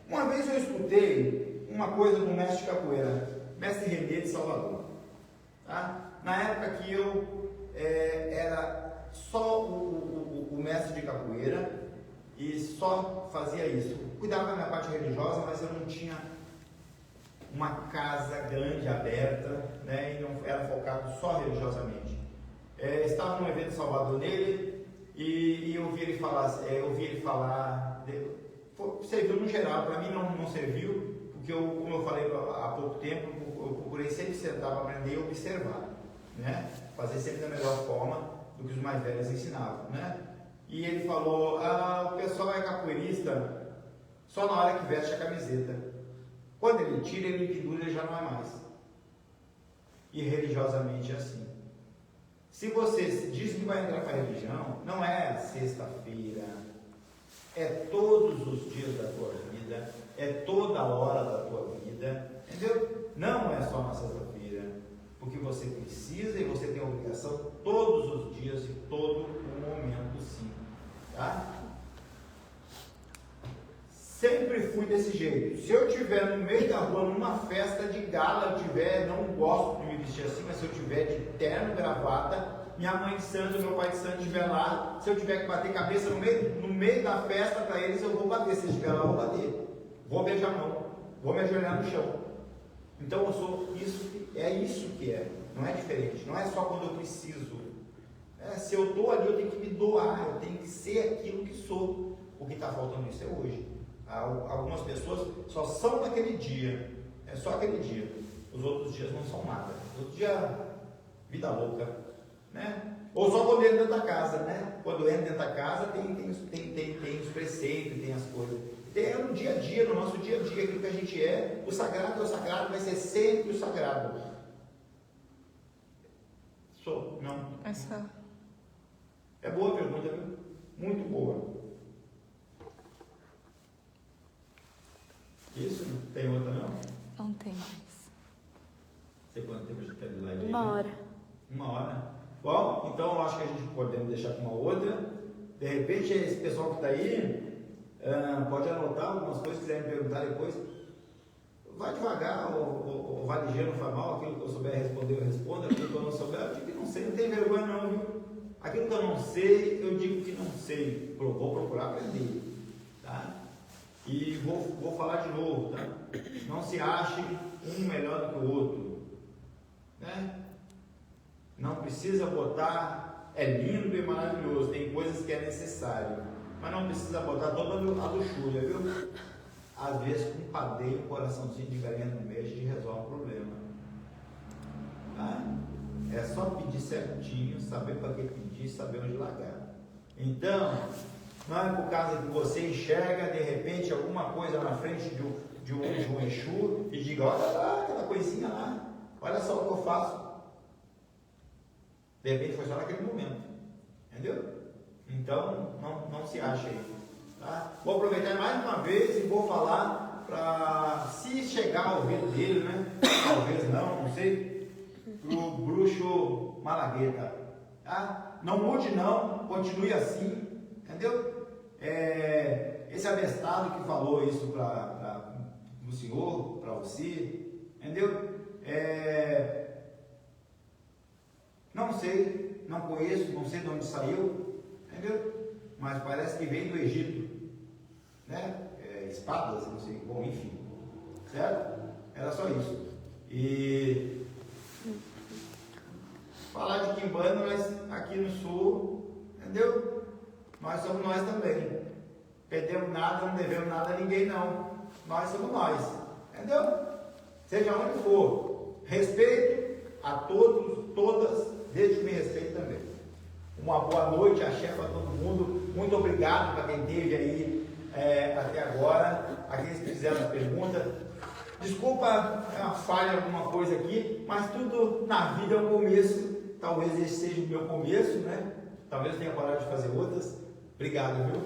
Speaker 2: Uma vez eu escutei uma coisa do mestre de capoeira, mestre Renê de Salvador. Tá? Na época que eu era só o mestre de capoeira e só fazia isso. Cuidava da minha parte religiosa, mas eu não tinha uma casa grande, aberta, né? E não era focado só religiosamente. Estava num evento em Salvador nele e eu ouvi ele falar, serviu no geral, para mim não serviu, porque como eu falei há pouco tempo, eu procurei sempre sentar para aprender e observar, né? Fazer sempre da melhor forma do que os mais velhos ensinavam, né? E ele falou, o pessoal é capoeirista só na hora que veste a camiseta. Quando ele tira, ele pendura, ele já não é mais. E religiosamente é assim. Se você diz que vai entrar para a religião, não é sexta-feira, é todos os dias da tua vida, é toda hora da tua vida, entendeu? Não é só na sexta-feira, porque você precisa e você tem a obrigação todos os dias e todo o momento, sim, tá? Sempre fui desse jeito. Se eu estiver no meio da rua, numa festa de gala, não gosto de me vestir assim, mas se eu estiver de terno, gravata, minha mãe de santo, meu pai de santo estiver lá, se eu tiver que bater cabeça no meio da festa para eles, eu vou bater. Se estiver lá, eu vou bater. Vou beijar a mão. Vou me ajoelhar no chão. Então eu sou isso que é. Não é diferente. Não é só quando eu preciso. Se eu estou ali, eu tenho que me doar. Eu tenho que ser aquilo que sou. O que está faltando isso é hoje. Algumas pessoas só são naquele dia, é só aquele dia, os outros dias não são nada, os outros dias, vida louca, né? Ou só quando entra dentro da casa, né? Quando entra dentro da casa tem os preceitos, tem as coisas, é no dia a dia, no nosso dia a dia, aquilo que a gente o sagrado é o sagrado, vai ser sempre o sagrado. Não?
Speaker 3: Essa...
Speaker 2: É boa a pergunta, viu? Muito boa. Isso? Tem outra não?
Speaker 3: Não tem mais.
Speaker 2: Sei quanto tempo a gente tem de live?
Speaker 1: 1 hora.
Speaker 2: 1 hora? Bom, então eu acho que a gente podemos deixar com uma outra. De repente, esse pessoal que está aí pode anotar algumas coisas, se quiserem perguntar depois. Vai devagar, ou vai ligeiro, não faz mal. Aquilo que eu souber responder, eu respondo. Aquilo que eu não souber, eu digo que não sei, não tem vergonha não, viu? Aquilo que eu não sei, eu digo que não sei. Vou procurar aprender. Tá? E vou falar de novo. Tá? Não se ache um melhor do que o outro. Né? Não precisa botar, é lindo e maravilhoso, tem coisas que é necessário, mas não precisa botar toda a luxúria, viu? Às vezes com um padeio, um coraçãozinho de galinha no meio, a gente resolve o problema. Tá? É só pedir certinho, saber para que pedir, saber onde largar. Então, não é por causa que você enxerga de repente alguma coisa na frente de um Exu e diga, olha lá, aquela coisinha lá, olha só o que eu faço. De repente foi só naquele momento. Entendeu? Então, não se acha aí. Tá? Vou aproveitar mais uma vez e vou falar para, se chegar ao ouvido dele, né? Talvez não sei, pro bruxo Malagueta. Tá? Não mude não, continue assim. Entendeu? Esse abestado que falou isso para o senhor, para você. Entendeu? Não sei, não conheço, não sei de onde saiu, entendeu? Mas parece que veio do Egito, né? Espadas, não sei, bom, enfim, certo? Era só isso. E falar de Quimbanda, mas aqui no sul, entendeu? Nós somos nós também. Perdemos nada, não devemos nada a ninguém, não. Nós somos nós, entendeu? Seja onde for, respeito a todos, todas, desde que me respeite também. Uma boa noite, axé para todo mundo. Muito obrigado para quem esteve aí até agora, aqueles que fizeram as perguntas. Desculpa, é uma falha, alguma coisa aqui, mas tudo na vida é um começo. Talvez esse seja o meu começo, né? Talvez eu tenha coragem de fazer outras. Obrigado, viu?